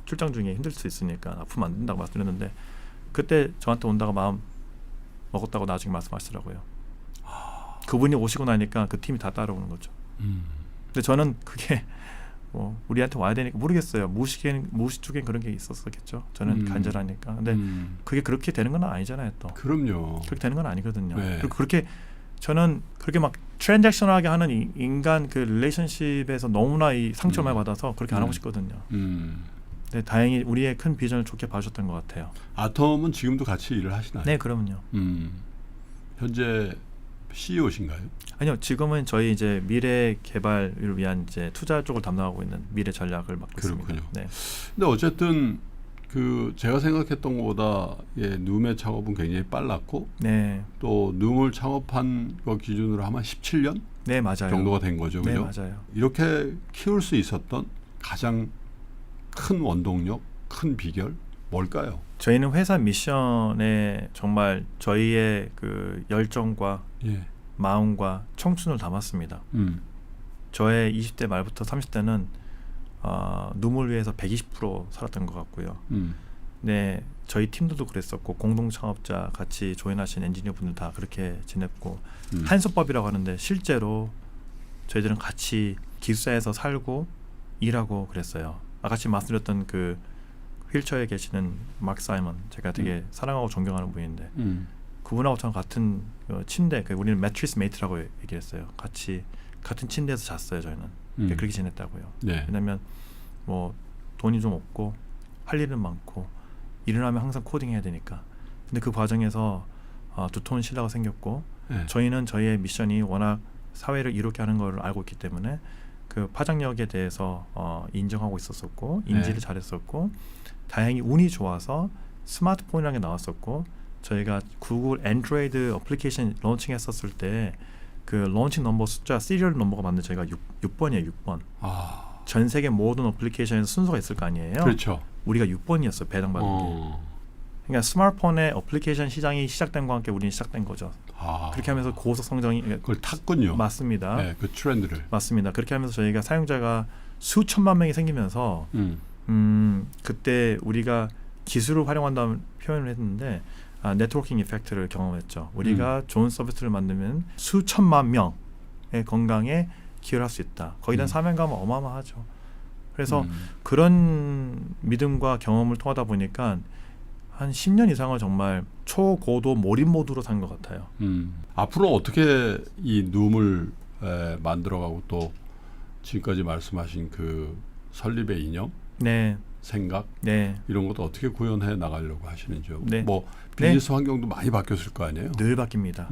출장 중에 힘들 수 있으니까 아프면 안 된다고 말씀드렸는데 그때 저한테 온다고 마음 먹었다고 나중에 말씀하시더라고요. 그분이 오시고 나니까 그 팀이 다 따라오는 거죠. 근데 저는 그게 뭐 우리한테 와야 되니까 모르겠어요. 무식 쪽엔 그런 게 있었겠죠. 저는 간절하니까. 근데 그게 그렇게 되는 건 아니잖아요. 또 그럼요. 그렇게 되는 건 아니거든요. 네. 그리고 그렇게 저는 그렇게 막 트랜잭션하게 하는 인간 그 릴레이션십에서 너무나 이 상처를 많이 받아서 그렇게 안 하고 싶거든요. 근데 다행히 우리의 큰 비전을 좋게 봐주셨던 것 같아요. 아톰은 지금도 같이 일을 하시나요? 네, 그럼요. 현재 CEO신가요? 아니요, 지금은 저희 이제 미래 개발을 위한 이제 투자 쪽을 담당하고 있는 미래 전략을 맡고 있습니다. 그렇군요. 네. 근데 어쨌든 그 제가 생각했던 것보다 누메 창업은 굉장히 빨랐고 네, 또 누물 창업한 거 기준으로 하면 17년 네 맞아요. 정도가 된 거죠, 네 그죠? 맞아요. 이렇게 키울 수 있었던 가장 큰 원동력 큰 비결 뭘까요? 저희는 회사 미션에 정말 저희의 그 열정과 예. 마음과 청춘을 담았습니다. 저의 20대 말부터 30대는 누물 위해서 120% 살았던 것 같고요. 네, 저희 팀들도 그랬었고 공동 창업자 같이 조인하신 엔지니어 분들 다 그렇게 지냈고 한솥밥이라고 하는데 실제로 저희들은 같이 기숙사에서 살고 일하고 그랬어요. 아까 말씀드렸던 그 휠체어에 계시는 마크 사이먼 제가 되게 사랑하고 존경하는 분인데 그분하고 저랑 같은 침대, 우리는 매트리스 메이트라고 얘기했어요. 같이 같은 침대에서 잤어요. 저희는 그렇게 지냈다고요. 네. 왜냐하면 뭐 돈이 좀 없고 할 일은 많고 일어나면 항상 코딩해야 되니까. 근데 그 과정에서 두터운 신뢰가 생겼고 네. 저희는 저희의 미션이 워낙 사회를 이롭게 하는 걸 알고 있기 때문에 그 파장력에 대해서 인정하고 있었었고 인지를 네. 잘했었고 다행히 운이 좋아서 스마트폰이라는 게 나왔었고 저희가 구글 안드로이드 어플리케이션 런칭했었을 때 그 런칭 넘버 숫자 시리얼 넘버가 맞는 저희가 6번이에요. 6번. 전 세계 모든 어플리케이션에서 순서가 있을 거 아니에요. 그렇죠. 우리가 6번이었어요. 배당받은 게. 그러니까 스마트폰의 어플리케이션 시장이 시작된 것과 함께 우리는 시작된 거죠. 그렇게 하면서 고속 성장이 그걸 탔군요. 맞습니다. 네, 그 트렌드를. 맞습니다. 그렇게 하면서 저희가 사용자가 수천만 명이 생기면서 그때 우리가 기술을 활용한다는 표현을 했는데 네트워킹 이펙트를 경험했죠. 우리가 좋은 서비스를 만들면 수천만 명의 건강에 기여를 할 수 있다. 거기에 대한 사명감은 어마어마하죠. 그래서 그런 믿음과 경험을 통하다 보니까 한 10년 이상을 정말 초고도 몰입 모드로 산 것 같아요. 앞으로 어떻게 이 눔을 만들어가고 또 지금까지 말씀하신 그 설립의 이념, 네, 생각 네, 이런 것도 어떻게 구현해 나가려고 하시는지요? 네. 뭐 비즈니스 환경도 많이 바뀌었을 거 아니에요? 늘 바뀝니다.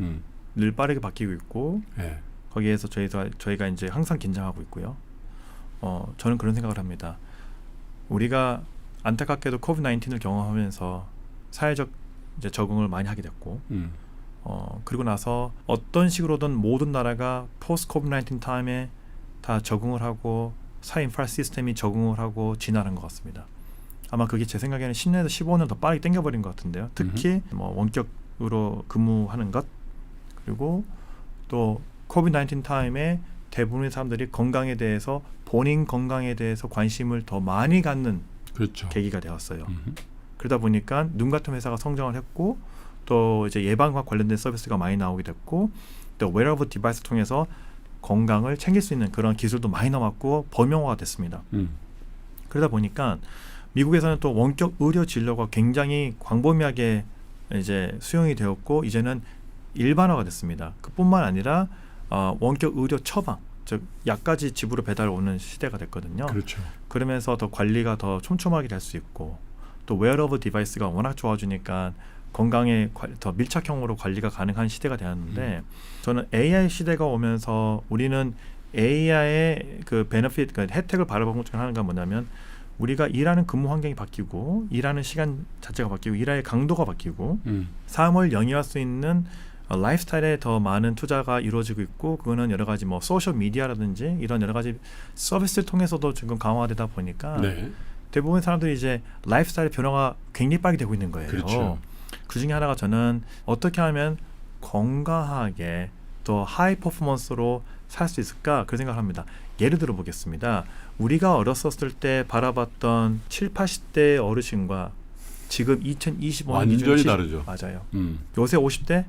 늘 빠르게 바뀌고 있고 네. 거기에서 저희가 이제 항상 긴장하고 있고요. 저는 그런 생각을 합니다. 우리가 안타깝게도 코비드-19을 경험하면서 사회적 이제 적응을 많이 하게 됐고, 그리고 나서 어떤 식으로든 모든 나라가 포스트 코비드-19 타임에 다 적응을 하고 사회 인프라 시스템이 적응을 하고 진화한 것 같습니다. 아마 그게 제 생각에는 10년에서 15년 더 빠르게 당겨버린 것 같은데요. 특히 뭐 원격으로 근무하는 것 그리고 또 코비드-19 타임에 대부분의 사람들이 건강에 대해서 본인 건강에 대해서 관심을 더 많이 갖는 그렇죠. 계기가 되었어요. 그러다 보니까 눈 같은 회사가 성장을 했고 또 이제 예방과 관련된 서비스가 많이 나오게 됐고 또 웨어러블 디바이스 통해서 건강을 챙길 수 있는 그런 기술도 많이 나왔고 범용화가 됐습니다. 그러다 보니까 미국에서는 또 원격 의료 진료가 굉장히 광범위하게 이제 수용이 되었고 이제는 일반화가 됐습니다. 그뿐만 아니라 원격 의료 처방, 즉 약까지 집으로 배달 오는 시대가 됐거든요. 그렇죠. 그러면서 더 관리가 더 촘촘하게 될 수 있고 또 웨어러블 디바이스가 워낙 좋아지니까 건강에 더 밀착형으로 관리가 가능한 시대가 되었는데 저는 AI 시대가 오면서 우리는 AI의 그 베너핏, 그 혜택을 바라보는 것 중에 하나가 뭐냐면 우리가 일하는 근무 환경이 바뀌고 일하는 시간 자체가 바뀌고 일의 강도가 바뀌고 삶을 영위할 수 있는 라이프스타일에 더 많은 투자가 이루어지고 있고 그거는 여러 가지 뭐 소셜 미디어라든지 이런 여러 가지 서비스를 통해서도 지금 강화되다 보니까 네. 대부분 사람들이 이제 라이프스타일 변화가 굉장히 빠르게 되고 있는 거예요. 그렇죠. 그 중에 하나가 저는 어떻게 하면 건강하게 또 하이 퍼포먼스로 살 수 있을까 그 생각을 합니다. 예를 들어 보겠습니다. 우리가 어렸었을 때 바라봤던 7, 80대 어르신과 지금 2025년 완전히 다르죠. 맞아요. 요새 50대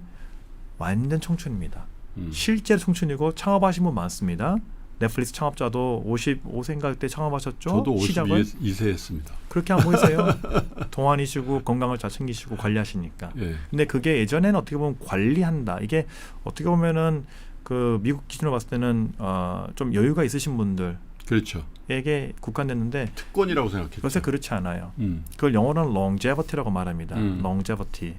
완전 청춘입니다. 실제로 청춘이고 창업하신 분 많습니다. 넷플릭스 창업자도 55세인가 때 창업하셨죠. 저도 시작을 52세 했습니다. 그렇게 안 보이세요? 동안이시고 건강을 잘 챙기시고 관리하시니까. 예. 근데 그게 예전에는 어떻게 보면 관리한다. 이게 어떻게 보면은 그 미국 기준으로 봤을 때는 좀 여유가 있으신 분들에게 그렇죠. 국한됐는데 특권이라고 생각했죠. 요새 그렇지 않아요. 음. 그걸 영어로는 longevity라고 말합니다. longevity.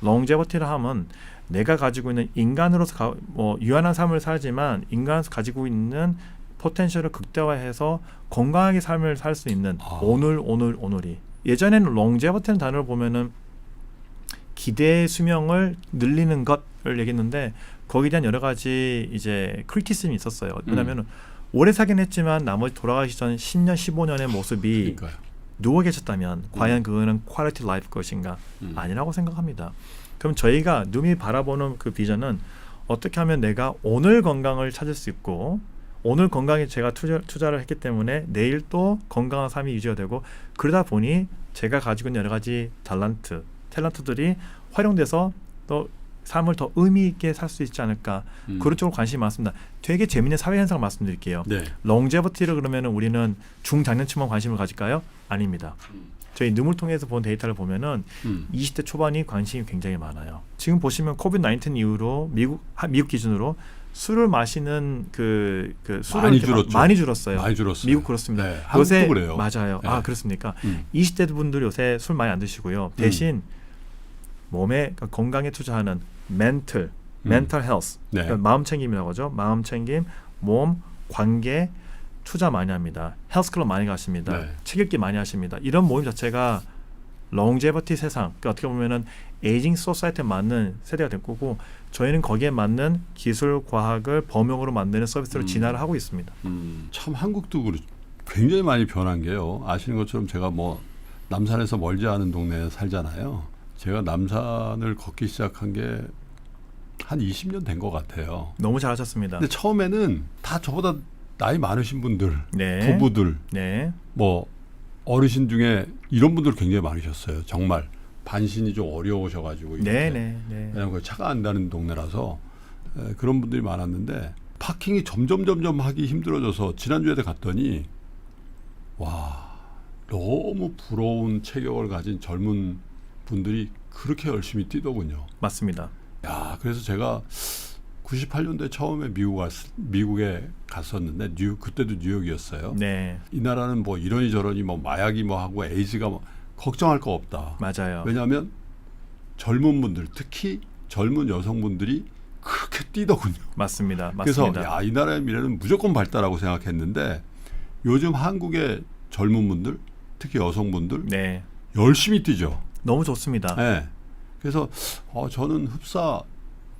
longevity라 하면 내가 가지고 있는 인간으로서 뭐 유한한 삶을 살지만 인간으로서 가지고 있는 포텐셜을 극대화해서 건강하게 삶을 살 수 있는 오늘이. 예전에는 longevity라는 단어를 보면은 기대의 수명을 늘리는 것을 얘기했는데 거기에 대한 여러 가지 이제 크리티즘이 있었어요. 왜냐하면 오래 사긴 했지만 나머지 돌아가기 전 10년, 15년의 모습이 그러니까요. 누워 계셨다면 과연 그거는 퀄리티 라이프 것인가? 아니라고 생각합니다. 그럼 저희가 누미 바라보는 그 비전은 어떻게 하면 내가 오늘 건강을 찾을 수 있고 오늘 건강에 제가 투자를 했기 때문에 내일 또 건강한 삶이 유지가 되고 그러다 보니 제가 가지고 있는 여러 가지 탤런트들이 활용돼서 또 삶을 더 의미 있게 살 수 있지 않을까 그런 쪽으로 관심이 많습니다. 되게 재미있는 사회 현상을 말씀드릴게요. 네. 롱제버티를 그러면 우리는 중장년층만 관심을 가질까요? 아닙니다. 저희 눈을 통해서 본 데이터를 보면은 20대 초반이 관심이 굉장히 많아요. 지금 보시면 코비드 19 이후로 미국 기준으로 술을 마시는 그 술을 많이 이렇게 줄었죠. 많이 줄었어요. 많이 줄었어요. 미국 그렇습니다. 네, 한국도 그래요. 맞아요. 네. 아 그렇습니까? 20대 분들 요새 술 많이 안 드시고요. 대신 몸에 건강에 투자하는 멘탈 헬스, 네. 그러니까 마음 챙김이라고 하죠. 마음 챙김, 몸, 관계 투자 많이 합니다. 헬스클럽 많이 가십니다. 네. 책 읽기 많이 하십니다. 이런 모임 자체가 롱제버티 세상, 그러니까 어떻게 보면은 에이징 소사이티에 맞는 세대가 될 거고 저희는 거기에 맞는 기술, 과학을 범용으로 만드는 서비스로 진화를 하고 있습니다. 참 한국도 굉장히 많이 변한 게요. 아시는 것처럼 제가 뭐 남산에서 멀지 않은 동네에 살잖아요. 제가 남산을 걷기 시작한 게 한 20년 된 것 같아요. 너무 잘하셨습니다. 근데 처음에는 다 저보다 나이 많으신 분들, 네. 부부들, 네. 뭐 어르신 중에 이런 분들 굉장히 많으셨어요. 정말 반신이 좀 어려우셔가지고 이렇게. 네. 왜냐하면 차가 안 다는 동네라서 그런 분들이 많았는데 파킹이 점점 하기 힘들어져서 지난주에 갔더니 와 너무 부러운 체격을 가진 젊은 분들이 그렇게 열심히 뛰더군요. 맞습니다. 야 그래서 제가 98년도에 처음에 미국에 갔었는데 그때도 뉴욕이었어요. 네. 이 나라는 뭐 이러니 저러니 뭐 마약이 뭐 하고 에이즈가 뭐 걱정할 거 없다. 맞아요. 왜냐하면 젊은 분들 특히 젊은 여성분들이 그렇게 뛰더군요. 맞습니다. 그래서 야, 이 나라의 미래는 무조건 밝다라고 생각했는데 요즘 한국의 젊은 분들 특히 여성분들 네. 열심히 뛰죠. 너무 좋습니다. 네. 그래서 저는 흡사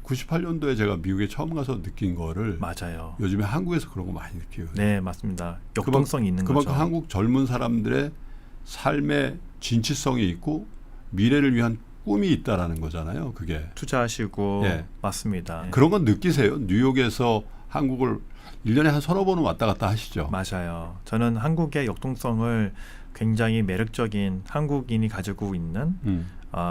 98년도에 제가 미국에 처음 가서 느낀 거를 맞아요. 요즘에 한국에서 그런 거 많이 느껴요. 네, 맞습니다. 역동성이 있는 거죠. 그만큼 한국 젊은 사람들의 삶의 진취성이 있고 미래를 위한 꿈이 있다라는 거잖아요. 그게 투자하시고 예. 맞습니다. 그런 건 느끼세요? 뉴욕에서 한국을 1년에 한 서너 번은 왔다 갔다 하시죠. 맞아요. 저는 한국의 역동성을 굉장히 매력적인 한국인이 가지고 있는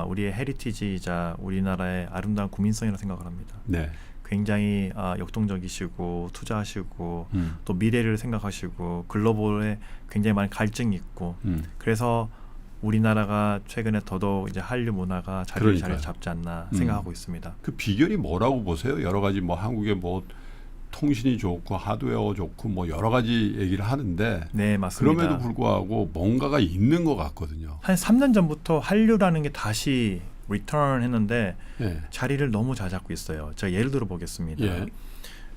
우리의 헤리티지이자 우리나라의 아름다운 국민성이라고 생각을 합니다. 네. 굉장히 역동적이시고 투자하시고 또 미래를 생각하시고 글로벌에 굉장히 많은 갈증이 있고 그래서 우리나라가 최근에 더더욱 이제 한류 문화가 자리를 잡지 않나 생각하고 있습니다. 그 비결이 뭐라고 보세요? 여러 가지 뭐 한국의 뭐 통신이 좋고 하드웨어 좋고 뭐 여러 가지 얘기를 하는데 네, 맞습니다. 그럼에도 불구하고 뭔가가 있는 것 같거든요. 한 3년 전부터 한류라는 게 다시 리턴 했는데 예. 자리를 너무 잘 잡고 있어요. 제가 예를 들어 보겠습니다. 예.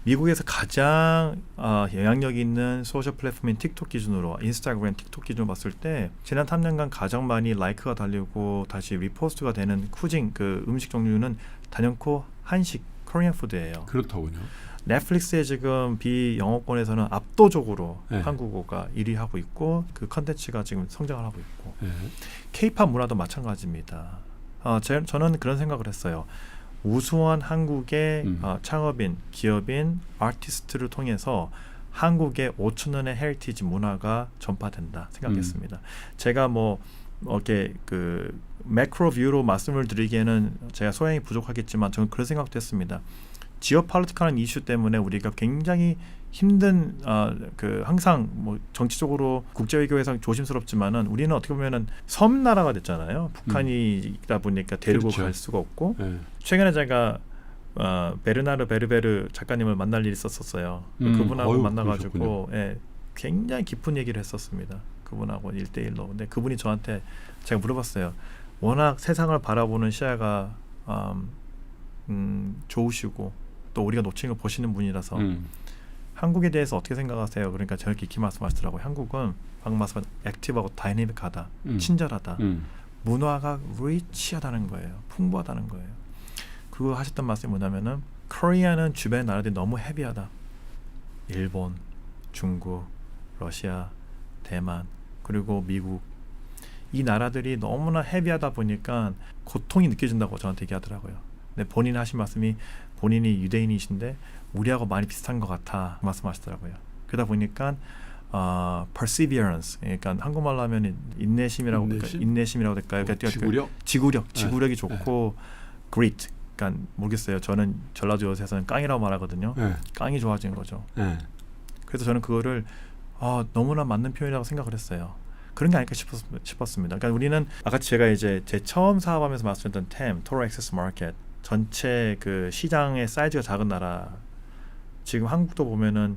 미국에서 가장 영향력 있는 소셜 플랫폼인 틱톡 기준으로 인스타그램, 틱톡 기준으로 봤을 때 지난 3년간 가장 많이 라이크가 달리고 다시 리포스트가 되는 쿠징 그 음식 종류는 단연코 한식, 코리안 푸드예요. 그렇더군요. 넷플릭스의 지금 비영어권에서는 압도적으로 네. 한국어가 1위 하고 있고 그 컨텐츠가 지금 성장을 하고 있고 예. K-팝 문화도 마찬가지입니다. 저는 그런 생각을 했어요. 우수한 한국의 창업인, 기업인, 아티스트를 통해서 한국의 5,000년의 헤리티지 문화가 전파된다 생각했습니다. 제가 뭐 이렇게 그 매크로 뷰로 말씀을 드리기에는 제가 소양이 부족하겠지만 저는 그런 생각도 했습니다. 지오폴리틱하는 이슈 때문에 우리가 굉장히 힘든 그 항상 뭐 정치적으로 국제 외교에서 조심스럽지만은 우리는 어떻게 보면은 섬나라가 됐잖아요. 북한이다 보니까 데리고 그렇죠. 갈 수가 없고 예. 최근에 제가 베르나르 베르베르 작가님을 만날 일이 있었어요. 그분하고 만나가지고 굉장히 깊은 얘기를 했었습니다. 그분하고 1대1로. 근데 그분이 저한테 제가 물어봤어요. 워낙 세상을 바라보는 시야가 좋으시고 또 우리가 놓치는 걸 보시는 분이라서 한국에 대해서 어떻게 생각하세요? 그러니까 저렇게 깊이 말씀하시더라고요. 한국은 방금 말씀한 액티브하고 다이내믹하다, 친절하다, 문화가 리치하다는 거예요. 풍부하다는 거예요. 그거 하셨던 말씀이 뭐냐면은 코리아는 주변 나라들이 너무 헤비하다. 일본, 중국, 러시아, 대만, 그리고 미국 이 나라들이 너무나 헤비하다 보니까 고통이 느껴진다고 저한테 얘기하더라고요. 근데 본인 하신 말씀이 본인이 유대인이신데 우리하고 많이 비슷한 것 같아 말씀하시더라고요. 그러다 보니까 perseverance, 그러니까 한국말로 하면 인내심이라고 인내심이라고 될까요? 그러니까 지구력이 좋고 grit, 그러니까 모르겠어요. 저는 전라도 요새서는 깡이라고 말하거든요. 네. 깡이 좋아진 거죠. 네. 그래서 저는 그거를 너무나 맞는 표현이라고 생각을 했어요. 그런 게 아닐까 싶었습니다. 그러니까 우리는 아까 제가 이제 제 처음 사업하면서 말씀드렸던 TAM, Total Access Market, 전체 그 시장의 사이즈가 작은 나라. 지금 한국도 보면은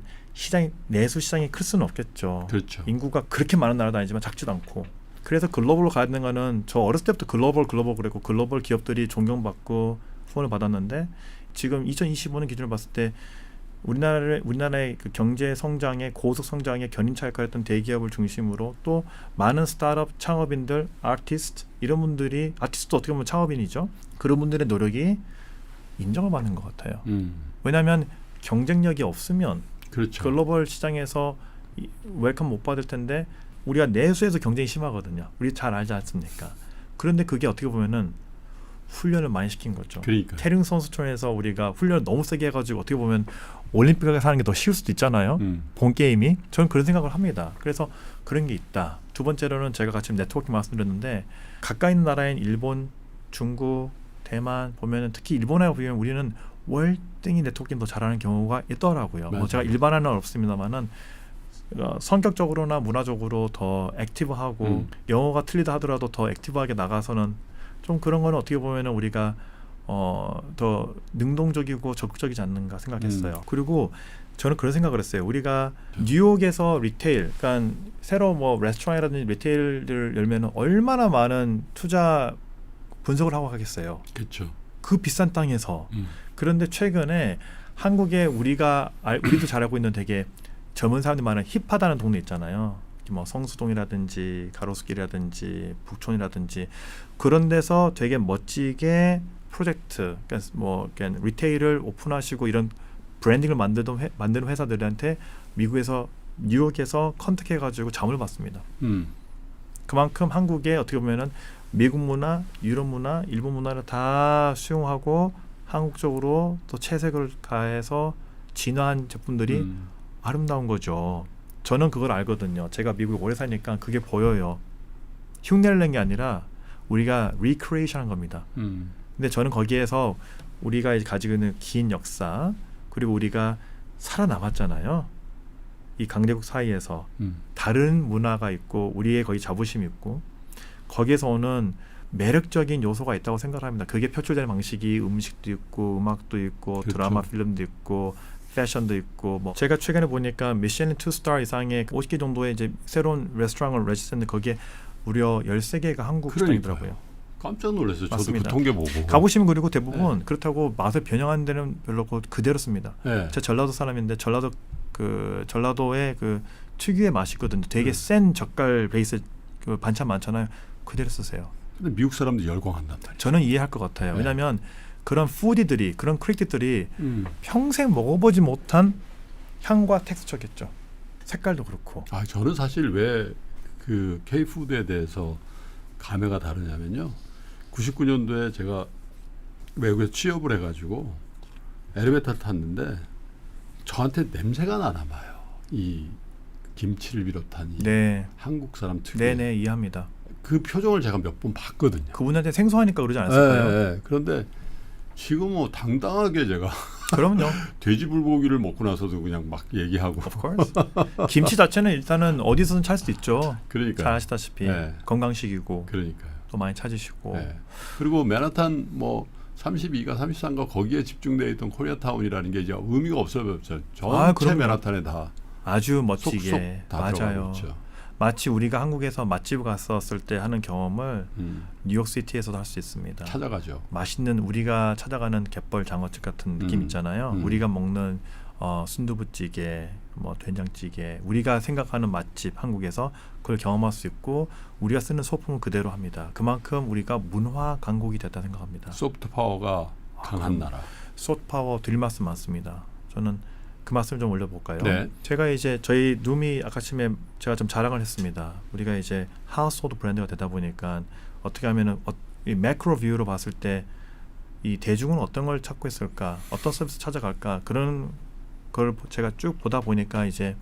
내수 시장이 클 수는 없겠죠. 그렇죠. 인구가 그렇게 많은 나라도 아니지만 작지도 않고. 그래서 글로벌로 가야 되는 거는 저 어렸을 때부터 글로벌 그랬고 글로벌 기업들이 존경받고 후원을 받았는데 지금 2025년 기준으로 봤을 때 우리나라의 그 경제 성장의 고속 성장의 견인차 역할을 했던 대기업을 중심으로 또 많은 스타트업 창업인들, 아티스트 이런 분들이 아티스트도 어떻게 보면 창업인이죠. 그런 분들의 노력이 인정을 받는 것 같아요. 왜냐하면 경쟁력이 없으면 그렇죠. 글로벌 시장에서 웰컴 못 받을 텐데 우리가 내수에서 경쟁이 심하거든요. 우리 잘 알지 않습니까? 그런데 그게 어떻게 보면은 훈련을 많이 시킨 거죠. 그러니까. 태릉 선수촌에서 우리가 훈련을 너무 세게 해가지고 어떻게 보면 올림픽에서 하는 게 더 쉬울 수도 있잖아요. 본 게임이. 저는 그런 생각을 합니다. 그래서 그런 게 있다. 두 번째로는 제가 같이 네트워킹 말씀드렸는데 가까이 있는 나라인 일본, 중국, 대만 보면은 특히 일본하고 비교하면 우리는 월등히 네트워킹 더 잘하는 경우가 있더라고요. 뭐 제가 일반화는 없습니다만은 성격적으로나 문화적으로 더 액티브하고 영어가 틀리다 하더라도 더 액티브하게 나가서는 좀 그런 거는 어떻게 보면은 우리가 더 능동적이고 적극적이지 않는가 생각했어요. 그리고 저는 그런 생각을 했어요. 우리가 뉴욕에서 리테일, 그러니까 새로 뭐 레스토랑이라든지 리테일을 열면은 얼마나 많은 투자 분석을 하고 가겠어요. 그렇죠. 그 비싼 땅에서. 그런데 최근에 한국에 우리도 잘 알고 있는 되게 젊은 사람들이 많은 힙하다는 동네 있잖아요. 뭐 성수동이라든지 가로수길이라든지 북촌이라든지 그런 데서 되게 멋지게 프로젝트, 그러니까 뭐 그러니까 리테일을 오픈하시고 이런 브랜딩을 만드는 회사들한테 미국에서 뉴욕에서 컨택해가지고 자문을 받습니다. 그만큼 한국에 어떻게 보면은 미국 문화, 유럽 문화, 일본 문화를 다 수용하고 한국적으로 또 채색을 가해서 진화한 제품들이 아름다운 거죠. 저는 그걸 알거든요. 제가 미국에 오래 사니까 그게 보여요. 흉내를 낸 게 아니라 우리가 리크리에이션한 겁니다. 근데 저는 거기에서 우리가 이제 가지고 있는 긴 역사 그리고 우리가 살아남았잖아요. 이 강대국 사이에서 다른 문화가 있고 우리의 거기 자부심이 있고 거기에서 오는 매력적인 요소가 있다고 생각합니다. 그게 표출되는 방식이 음식도 있고 음악도 있고 그렇죠. 드라마 필름도 있고 패션도 있고 뭐 제가 최근에 보니까 미슐린 2스타 이상의 50개 정도의 이제 새로운 레스토랑을 레지스했는데 거기에 무려 13개가 한국 식당이더라고요. 깜짝 놀랐어요. 맞습니다. 저도 그 통계 보고. 가보시면 그리고 대부분 그렇다고 맛을 변형하는 데는 별로 없고 그대로 씁니다. 네. 제가 전라도 사람인데 전라도의 그 특유의 맛이 있거든요. 되게 센 젓갈 베이스 그 반찬 많잖아요. 그대로 쓰세요. 근데 미국 사람들 열광한단 말이에요. 저는 이해할 것 같아요. 네. 왜냐하면 그런 푸디들이 그런 크리틱들이 평생 먹어보지 못한 향과 텍스처겠죠. 색깔도 그렇고. 저는 사실 왜 그 K푸드에 대해서 감회가 다르냐면요. 99년도에 제가 외국에서 취업을 해가지고 엘리베이터를 탔는데 저한테 냄새가 나나 봐요. 이 김치를 비롯한 이 네. 한국 사람 특유의 네네 이해합니다. 그 표정을 제가 몇 번 봤거든요. 그분한테 생소하니까 그러지 않았을까요? 네. 그런데 지금 뭐 당당하게 제가 그럼요. 돼지 불고기를 먹고 나서도 그냥 막 얘기하고. Of course. 김치 자체는 일단은 어디서든 찾을 수 있죠. 그러니까. 잘 아시다시피 네. 건강식이고 그러니까요. 또 많이 찾으시고. 네. 그리고 맨하탄 뭐 32가 33가 거기에 집중되어 있던 코리아타운이라는 게 이제 의미가 없어요. 전체 그럼요. 맨하탄에 다 아주 쏙쏙 멋지게 다 맞아요. 들어가고 있죠. 마치 우리가 한국에서 맛집 갔었을 때 하는 경험을 뉴욕시티에서도 할 수 있습니다. 찾아가죠. 맛있는 우리가 찾아가는 갯벌 장어집 같은 느낌 있잖아요. 우리가 먹는 순두부찌개, 뭐 된장찌개, 우리가 생각하는 맛집 한국에서 그걸 경험할 수 있고 우리가 쓰는 소품을 그대로 합니다. 그만큼 우리가 문화 강국이 됐다 생각합니다. 소프트 파워가 강한 나라. 소프트 파워 드릴 말씀 많습니다. 저는 그 말씀 좀 올려볼까요? 네. 제가 이제 저희 룸이 아까쯤에 제가 좀 자랑을 했습니다. 우리가 이제 하우스홀드 브랜드가 되다 보니까 어떻게 하면은 이 매크로 뷰로 봤을 때 이 대중은 어떤 걸 찾고 있을까, 어떤 서비스 찾아갈까 그런 걸 제가 쭉 보다 보니까 이제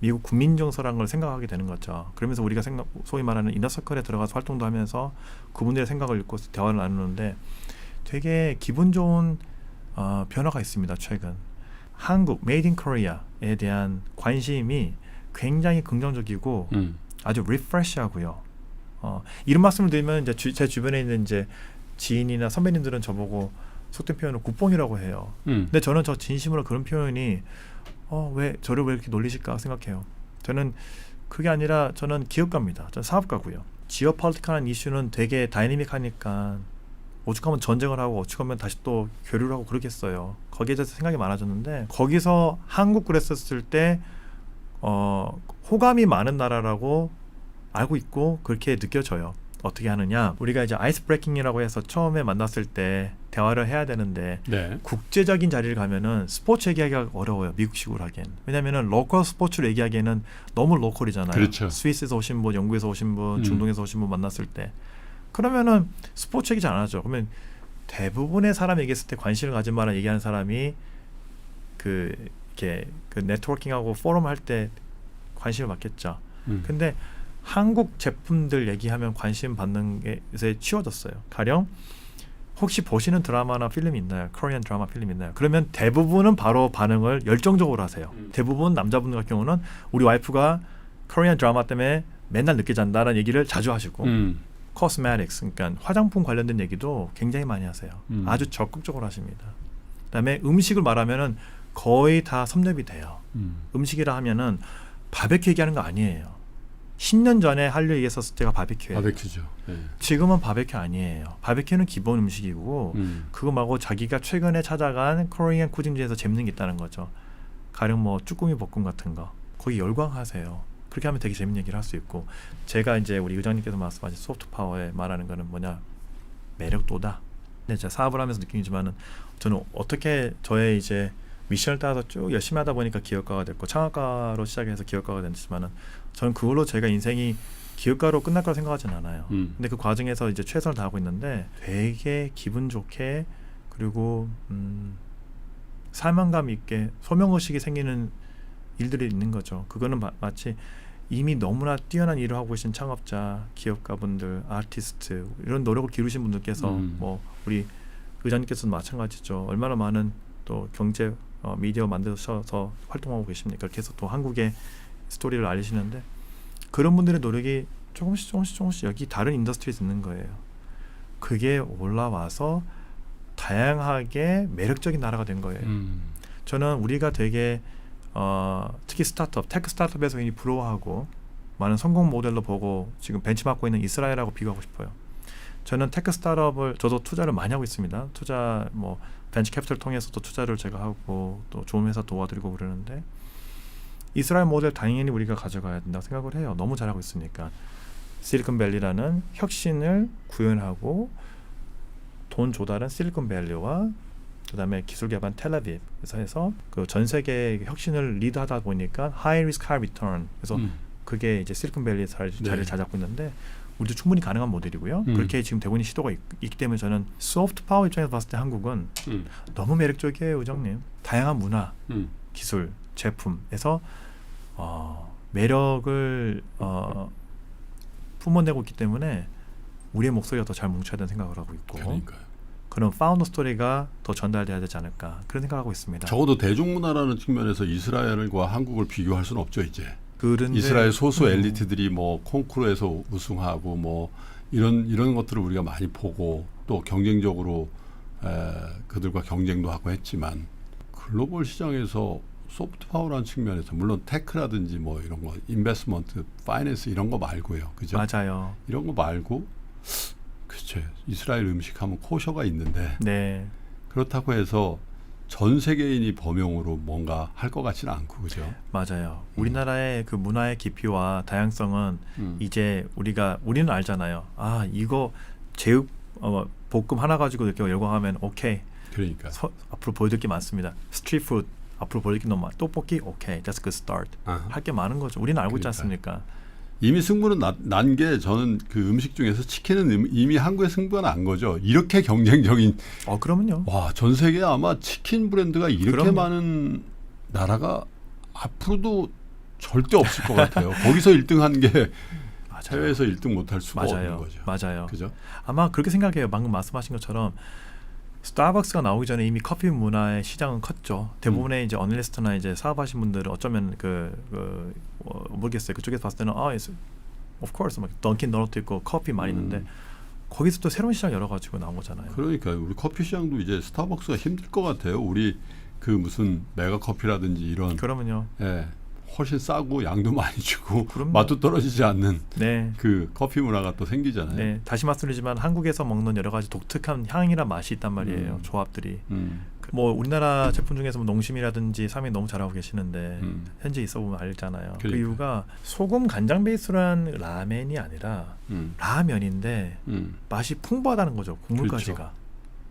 미국 국민 정서라는 걸 생각하게 되는 거죠. 그러면서 우리가 소위 말하는 이너서클에 들어가서 활동도 하면서 그분들의 생각을 읽고 대화를 나누는데 되게 기분 좋은 변화가 있습니다. 최근 한국 메이드 인 코리아에 대한 관심이 굉장히 긍정적이고 아주 리프레시하고요. 이런 말씀을 드리면 이제 제 주변에 있는 이제 지인이나 선배님들은 저보고 속된 표현을 국뽕이라고 해요. 근데 저는 저 진심으로 그런 표현이 왜 저를 왜 이렇게 놀리실까 생각해요. 저는 그게 아니라 저는 기업가입니다. 저는 사업가고요. 지오폴리틱한 이슈는 되게 다이내믹하니까 오죽하면 전쟁을 하고 오죽하면 다시 또 교류를 하고 그러겠어요. 거기에 대해서 생각이 많아졌는데 거기서 한국 그랬었을 때 호감이 많은 나라라고 알고 있고 그렇게 느껴져요. 어떻게 하느냐? 우리가 이제 아이스 브레이킹이라고 해서 처음에 만났을 때 대화를 해야 되는데 네. 국제적인 자리를 가면은 스포츠 얘기하기가 어려워요. 미국식으로 하기엔. 왜냐면은 로컬 스포츠를 얘기하기에는 너무 로컬이잖아요. 그렇죠. 스위스에서 오신 분, 영국에서 오신 분, 중동에서 오신 분 만났을 때 그러면은 스포츠 얘기 잘 안 하죠. 그러면 대부분의 사람 얘기했을 때 관심을 가진 말을 얘기하는 사람이 이렇게 그 네트워킹하고 포럼 할 때 관심을 받겠죠. 근데 한국 제품들 얘기하면 관심 받는 게 요새 쉬워졌어요. 가령 혹시 보시는 드라마나 필름이 있나요? 코리안 드라마 필름 있나요? 그러면 대부분은 바로 반응을 열정적으로 하세요. 대부분 남자분들 같은 경우는 우리 와이프가 코리안 드라마 때문에 맨날 늦게 잔다라는 얘기를 자주 하시고 코스메틱스, 그러니까 화장품 관련된 얘기도 굉장히 많이 하세요. 아주 적극적으로 하십니다. 그다음에 음식을 말하면은 거의 다 섭렵이 돼요. 음식이라 하면은 바베큐 얘기하는 거 아니에요. 10년 전에 한류 얘기했었을 때가 바베큐예요. 바베큐죠. 네. 지금은 바베큐 아니에요. 바베큐는 기본 음식이고 그거 말고 자기가 최근에 찾아간 코리안 쿠진지에서 재밌는 게 있다는 거죠. 가령 뭐 쭈꾸미 볶음 같은 거 거기 열광하세요. 그렇게 하면 되게 재밌는 얘기를 할 수 있고 제가 이제 우리 의장님께서 말씀하신 소프트 파워에 말하는 거는 뭐냐 매력도다. 근데 제가 사업을 하면서 느끼지만은 저는 어떻게 저의 이제 미션을 따라서 쭉 열심히 하다 보니까 기업가가 됐고 창업가로 시작해서 기업가가 됐지만은 저는 그걸로 제가 인생이 기업가로 끝날 거라 생각하진 않아요. 근데 그 과정에서 이제 최선을 다하고 있는데 되게 기분 좋게 그리고 사명감 있게 소명의식이 생기는 일들이 있는 거죠. 그거는 마치 이미 너무나 뛰어난 일을 하고 계신 창업자, 기업가분들, 아티스트 이런 노력을 기르신 분들께서 뭐 우리 의장님께서도 마찬가지죠. 얼마나 많은 또 경제 미디어 만드셔서 활동하고 계십니까? 그렇게 해서 또 한국의 스토리를 알리시는데 그런 분들의 노력이 조금씩 여기 다른 인더스트리에서 있는 거예요. 그게 올라와서 다양하게 매력적인 나라가 된 거예요. 저는 우리가 되게 특히 스타트업, 테크 스타트업에서 굉장히 부러워하고 많은 성공 모델로 보고 지금 벤치마크 있는 이스라엘하고 비교하고 싶어요. 저는 테크 스타트업을 저도 투자를 많이 하고 있습니다. 투자 뭐 벤처 캐피털 통해서도 투자를 제가 하고 또 좋은 회사 도와드리고 그러는데 이스라엘 모델 당연히 우리가 가져가야 된다고 생각을 해요. 너무 잘하고 있으니까. 실리콘밸리라는 혁신을 구현하고 돈 조달은 실리콘밸리와 그다음에 기술 개발 텔아비브에서 해서 그 전 세계 혁신을 리드하다 보니까 하이 리스크 하이 리턴 그래서 그게 이제 실리콘밸리에 자리를 잘 잡고 있는데 우리도 충분히 가능한 모델이고요. 그렇게 지금 되고 있는 시도가 있기 때문에 저는 소프트 파워 입장에서 봤을 때 한국은 너무 매력적이에요, 의장님. 다양한 문화, 기술, 제품에서 매력을 뿜어내고 있기 때문에 우리의 목소리가 더 잘 뭉쳐야 된다는 생각을 하고 있고 그러니까요. 그런 파운더 스토리가 더 전달돼야 되지 않을까 그런 생각하고 있습니다. 적어도 대중문화라는 측면에서 이스라엘과 한국을 비교할 수는 없죠 이제. 그런데 이스라엘 소수 엘리트들이 뭐 콩쿠르에서 우승하고 뭐 이런 것들을 우리가 많이 보고 또 경쟁적으로 그들과 경쟁도 하고 했지만 글로벌 시장에서 소프트 파워라는 측면에서 물론 테크라든지 뭐 이런 거 인베스트먼트, 파이낸스 이런 거 말고요. 그죠? 맞아요. 이런 거 말고 그렇죠. 이스라엘 음식하면 코셔가 있는데 네. 그렇다고 해서 전 세계인이 범용으로 뭔가 할 것 같지는 않고 그죠? 맞아요. 우리나라의 그 문화의 깊이와 다양성은 이제 우리는 알잖아요. 아 이거 제육 볶음 하나 가지고 이렇게 열광하면 오케이. 그러니까 앞으로 보여줄 게 많습니다. 스트리트푸드 앞으로 벌릴 게 너무 많아. 떡볶이 오케이, that's a good start. 아하. 할 게 많은 거죠. 우리는 알고 있지 그러니까요. 않습니까? 이미 승부는 난 게 저는 그 음식 중에서 치킨은 이미 한국의 승부가 난 거죠. 이렇게 경쟁적인 그러면요. 와, 전 세계에 아마 치킨 브랜드가 이렇게 그럼요. 많은 나라가 앞으로도 절대 없을 것 같아요. 거기서 1등한 게 맞아요. 해외에서 1등 못할 수가 없는 맞아요. 거죠. 맞아요. 그죠? 아마 그렇게 생각해요. 방금 말씀하신 것처럼 스타벅스가 나오기 전에 이미 커피 문화의 시장은 컸죠. 대부분의 이제 어널리스트나 이제 사업하신 분들은 어쩌면 모르겠어요. 그쪽에서 봤을 때는 it's, of course 막 던킨 도넛도 있고 커피 많이 있는데 거기서 또 새로운 시장 열어가지고 나온 거잖아요. 그러니까요. 우리 커피 시장도 이제 스타벅스가 힘들 것 같아요. 우리 그 무슨 메가 커피라든지 이런 그러면요. 예, 훨씬 싸고 양도 많이 주고 그럼요. 맛도 떨어지지 않는 네. 그 커피 문화가 또 생기잖아요. 네, 다시 말씀드리지만 한국에서 먹는 여러 가지 독특한 향이나 맛이 있단 말이에요. 음. 조합들이. 음, 뭐 우리나라 제품 중에서 뭐 농심이라든지 삼이 너무 잘하고 계시는데 현재 있어 보면 알잖아요. 그 그러니까. 이유가 소금 간장 베이스로 한 라멘이 아니라 라면인데 맛이 풍부하다는 거죠. 국물까지가. 그렇죠.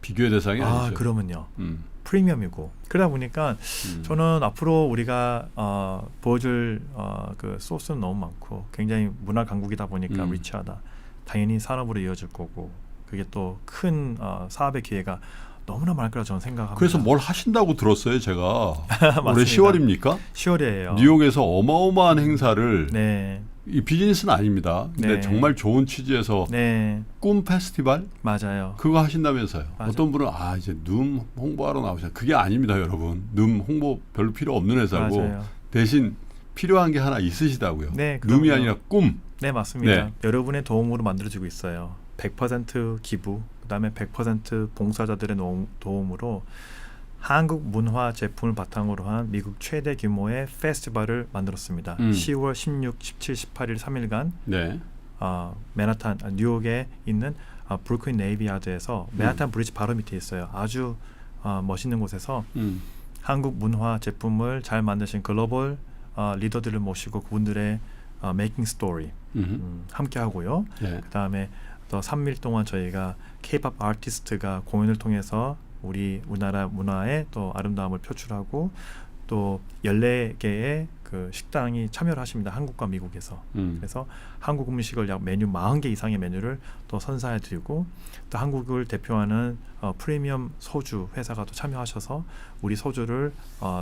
비교의 대상이 아니죠. 그러면요. 음, 프리미엄이고 그러다 보니까 저는 앞으로 우리가 보여줄 그 소스는 너무 많고 굉장히 문화 강국이다 보니까 리치하다. 당연히 산업으로 이어질 거고 그게 또 큰 사업의 기회가 너무나 많을 거라 저는 생각합니다. 그래서 뭘 하신다고 들었어요, 제가. 올해 맞습니다. 10월입니까? 10월이에요. 뉴욕에서 어마어마한 행사를 네, 이 비즈니스는 아닙니다. 근데 네. 정말 좋은 취지에서 네, 꿈 페스티벌 맞아요. 그거 하신다면서요. 맞아. 어떤 분은 이제 눔 홍보하러 나오셨. 그게 아닙니다, 여러분. 눔 홍보 별로 필요 없는 회사고 맞아요. 대신 필요한 게 하나 있으시다고요. 네, 눔이 그럼요. 아니라 꿈. 네, 맞습니다. 네. 여러분의 도움으로 만들어지고 있어요. 100% 기부, 그다음에 100% 봉사자들의 도움으로 한국 문화 제품을 바탕으로 한 미국 최대 규모의 페스티벌을 만들었습니다. 10월 16, 17, 18일 3일간 네. 맨하탄, 뉴욕에 있는 브루클린 네이비야드에서 맨하탄 브리지 바로 밑에 있어요. 아주 멋있는 곳에서 한국 문화 제품을 잘 만드신 글로벌 리더들을 모시고 그분들의 메이킹 스토리 함께 하고요. 네. 그다음에 또 3일 동안 저희가 K-pop 아티스트가 공연을 통해서 우리나라 문화의 또 아름다움을 표출하고 또 14개의 그 식당이 참여를 하십니다. 한국과 미국에서. 그래서 한국 음식을 약 메뉴 40개 이상의 메뉴를 또 선사해 드리고 또 한국을 대표하는 프리미엄 소주 회사가 또 참여하셔서 우리 소주를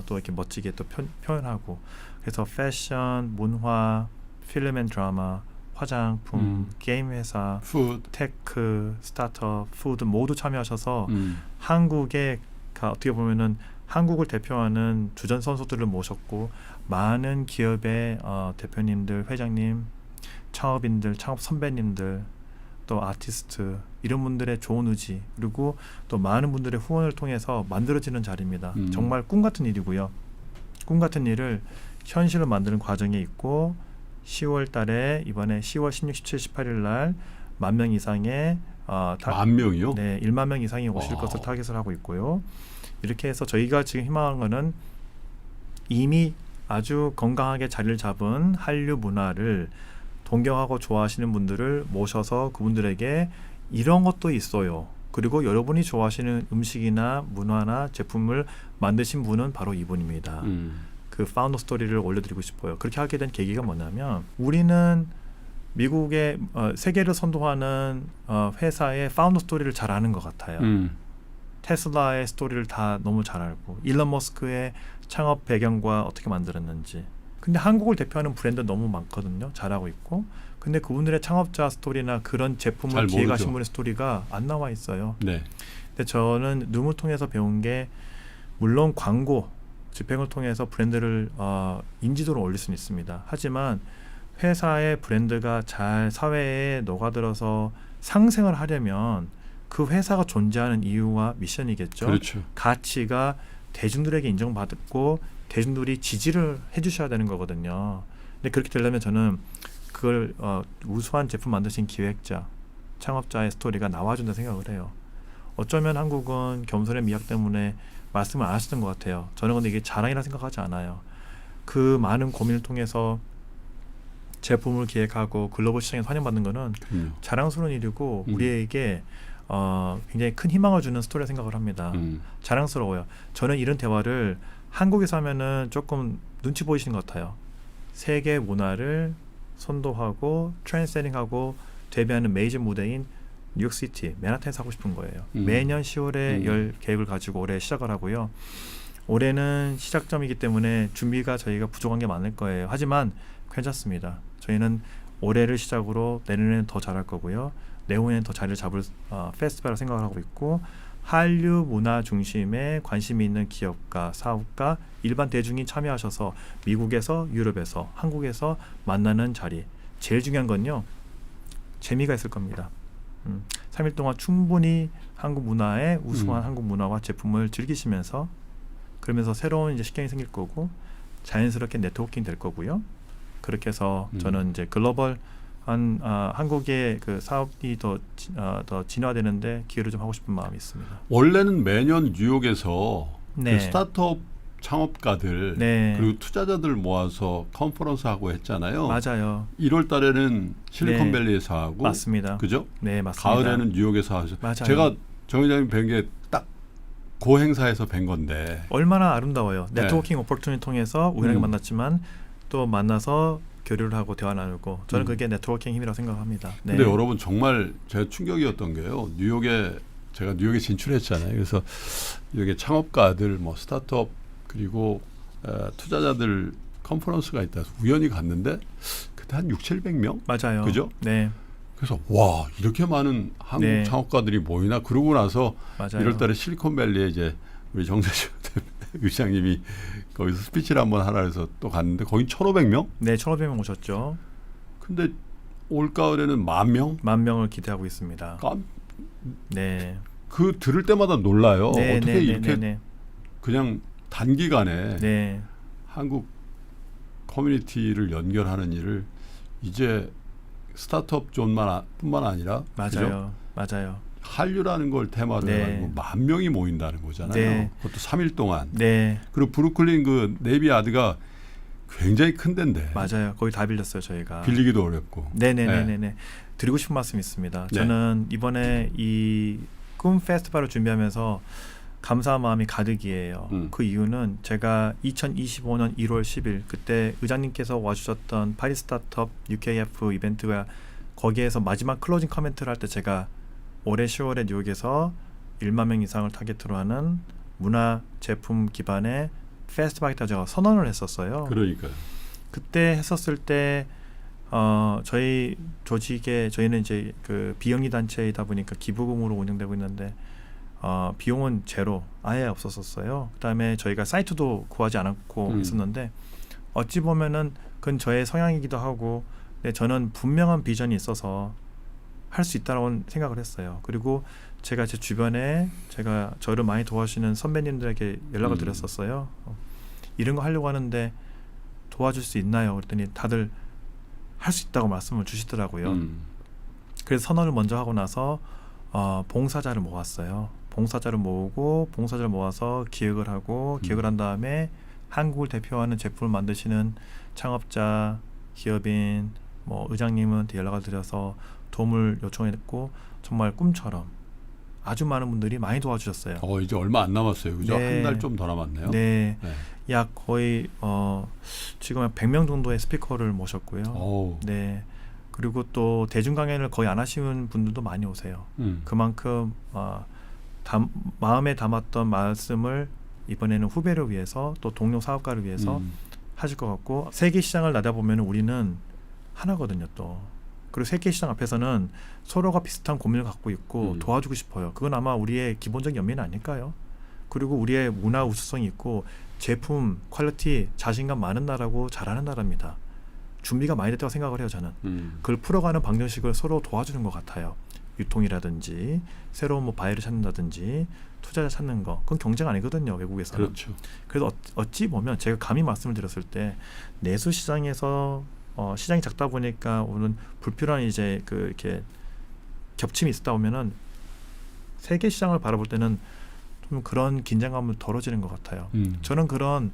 또 이렇게 멋지게 또 표현하고 그래서 패션, 문화, 필름 앤 드라마, 화장품, 게임 회사, 푸드. 테크, 스타트업, 푸드 모두 참여하셔서 한국의 어떻게 보면은 한국을 대표하는 주전 선수들을 모셨고 많은 기업의 대표님들, 회장님, 창업인들, 창업 선배님들, 또 아티스트 이런 분들의 좋은 의지 그리고 또 많은 분들의 후원을 통해서 만들어지는 자리입니다. 정말 꿈 같은 일이고요. 꿈 같은 일을 현실로 만드는 과정에 있고 10월 달에 이번에 10월 16, 17, 18일 날 10,000명 이상의 10,000명이요? 네, 1만 명 이상이 오실 와우. 것을 타겟을 하고 있고요. 이렇게 해서 저희가 지금 희망하는 거는 이미 아주 건강하게 자리를 잡은 한류 문화를 동경하고 좋아하시는 분들을 모셔서 그분들에게 이런 것도 있어요. 그리고 여러분이 좋아하시는 음식이나 문화나 제품을 만드신 분은 바로 이분입니다. 그 파운더 스토리를 올려드리고 싶어요. 그렇게 하게 된 계기가 뭐냐면 우리는 미국의 세계를 선도하는 회사의 파운더 스토리를 잘 아는 것 같아요. 테슬라의 스토리를 다 너무 잘 알고 일론 머스크의 창업 배경과 어떻게 만들었는지 근데 한국을 대표하는 브랜드 너무 많거든요. 잘하고 있고 근데 그분들의 창업자 스토리나 그런 제품을 잘 기획하신 모르죠. 분의 스토리가 안 나와 있어요. 네. 근데 저는 눔을 통해서 배운 게 물론 광고 집행을 통해서 브랜드를 인지도를 올릴 수는 있습니다. 하지만 회사의 브랜드가 잘 사회에 녹아들어서 상생을 하려면 그 회사가 존재하는 이유와 미션이겠죠. 그렇죠. 가치가 대중들에게 인정받고 대중들이 지지를 해주셔야 되는 거거든요. 근데 그렇게 되려면 저는 그걸 우수한 제품 만드신 기획자, 창업자의 스토리가 나와준다 생각을 해요. 어쩌면 한국은 겸손의 미학 때문에 말씀을 안 하시던 것 같아요. 저는 근데 이게 자랑이라 생각하지 않아요. 그 많은 고민을 통해서 제품을 기획하고 글로벌 시장에서 환영받는 거는 그럼요. 자랑스러운 일이고 우리에게 굉장히 큰 희망을 주는 스토리라 생각을 합니다. 자랑스러워요. 저는 이런 대화를 한국에서 하면은 조금 눈치 보이시는 것 같아요. 세계 문화를 선도하고 트랜스레딩하고 데뷔하는 메이저 무대인 뉴욕시티 맨하탄에서 하고 싶은 거예요. 매년 10월에 열 계획을 가지고 올해 시작을 하고요. 올해는 시작점이기 때문에 준비가 저희가 부족한 게 많을 거예요. 하지만 괜찮습니다. 저희는 올해를 시작으로 내년에는 더 잘할 거고요. 내후에는 더 자리를 잡을 페스티벌을 생각을 하고 있고, 한류 문화 중심에 관심이 있는 기업가, 사업가, 일반 대중이 참여하셔서 미국에서, 유럽에서, 한국에서 만나는 자리. 제일 중요한 건요, 재미가 있을 겁니다. 3일 동안 충분히 한국 문화의 우수한 한국 문화와 제품을 즐기시면서, 그러면서 새로운 이제 식견이 생길 거고 자연스럽게 네트워킹 될 거고요. 그렇게 해서 저는 이제 글로벌 한국의 그 사업이 더 진화되는데 기여를 좀 하고 싶은 마음이 있습니다. 원래는 매년 뉴욕에서 네. 그 스타트업 창업가들 네. 그리고 투자자들 모아서 컨퍼런스 하고 했잖아요. 맞아요. 1월 달에는 실리콘밸리에서 하고 맞습니다. 그죠? 네, 맞습니다. 가을에는 뉴욕에서 하죠. 맞아요. 제가 정 회장님 뵌 게 딱 그 행사에서 뵌 건데 얼마나 아름다워요. 네트워킹 오퍼튜니티 통해서 우연하게 만났지만 또 만나서 교류를 하고 대화 나누고, 저는 그게 네트워킹 힘이라고 생각합니다. 네. 근데 여러분 정말 제가 충격이었던 게요. 제가 뉴욕에 진출했잖아요. 그래서 뉴욕에 창업가들, 뭐 스타트업 그리고 투자자들 컨퍼런스가 있다. 우연히 갔는데 그때 한 600~700명? 맞아요. 그죠? 네. 그래서 와, 이렇게 많은 한국 네. 창업가들이 모이나. 그러고 나서 맞아요. 1월 달에 실리콘밸리에 이제 우리 정세준 의장님이 거기서 스피치를 한번 하라 해서 또 갔는데 거기 1,500명? 네, 1,500명 오셨죠. 근데 올가을에는 10,000명? 10,000명을 기대하고 있습니다. 네. 그 들을 때마다 놀라요. 네, 어떻게 네, 이렇게 네, 네, 그냥 단기간에 네. 한국 커뮤니티를 연결하는 일을 이제 스타트업 존뿐만 아니라 맞아요. 맞아요. 한류라는 걸 테마로 네. 해가지고 10,000명이 모인다는 거잖아요. 네. 그것도 3일 동안. 네. 그리고 브루클린 그 네이비야드가 굉장히 큰 데인데 맞아요. 거의 다 빌렸어요, 저희가. 빌리기도 어렵고. 네네네네. 드리고 싶은 말씀이 있습니다. 네. 저는 이번에 이 꿈 페스티벌을 준비하면서 감사한 마음이 가득이에요. 그 이유는 제가 2025년 1월 10일 그때 의장님께서 와주셨던 파리 스타트업 UKF 이벤트가, 거기에서 마지막 클로징 커멘트를 할 때 제가 올해 10월에 뉴욕에서 1만 명 이상을 타겟으로 하는 문화 제품 기반의 페스티벌이다 제가 선언을 했었어요. 그러니까요. 그때 했었을 때 저희 조직에, 저희는 이제 그 비영리 단체이다 보니까 기부금으로 운영되고 있는데 비용은 제로, 아예 없었었어요. 그다음에 저희가 사이트도 구하지 않았고 있었는데, 어찌 보면은 그건 저의 성향이기도 하고, 근데 저는 분명한 비전이 있어서 할 수 있다라고 생각을 했어요. 그리고 제가 제 주변에 저를 많이 도와주시는 선배님들에게 연락을 드렸었어요. 이런 거 하려고 하는데 도와줄 수 있나요? 그랬더니 다들 할 수 있다고 말씀을 주시더라고요. 그래서 선언을 먼저 하고 나서 봉사자를 모았어요. 봉사자를 모으고, 봉사자를 모아서 기획을 하고, 기획을 한 다음에 한국을 대표하는 제품을 만드시는 창업자, 기업인, 뭐 의장님한테 연락을 드려서 도움을 요청했고, 정말 꿈처럼 아주 많은 분들이 많이 도와주셨어요. 이제 얼마 안 남았어요. 그죠? 네. 한 달 좀 더 남았네요. 네. 네. 약 거의 지금 한 100명 정도의 스피커를 모셨고요. 오. 네. 그리고 또 대중 강연을 거의 안 하시는 분들도 많이 오세요. 그만큼 마음에 담았던 말씀을 이번에는 후배를 위해서, 또 동료 사업가를 위해서 하실 것 같고, 세계 시장을 나다보면 우리는 하나거든요. 또 그리고 세계 시장 앞에서는 서로가 비슷한 고민을 갖고 있고 도와주고 싶어요. 그건 아마 우리의 기본적인 연민이 아닐까요? 그리고 우리의 문화 우수성이 있고 제품 퀄리티 자신감 많은 나라고 잘하는 나라입니다. 준비가 많이 됐다고 생각을 해요. 저는 그걸 풀어가는 방정식을 서로 도와주는 것 같아요. 유통이라든지 새로운 뭐 바이를 찾는다든지 투자자 찾는 거, 그건 경쟁 아니거든요, 외국에서는. 그렇죠. 그래서 어찌 보면 제가 감히 말씀을 드렸을 때 내수 시장에서 시장이 작다 보니까 오는 불필요한 이제 이렇게 겹침이 있다 보면은 세계 시장을 바라볼 때는 좀 그런 긴장감을 덜어지는 것 같아요. 저는 그런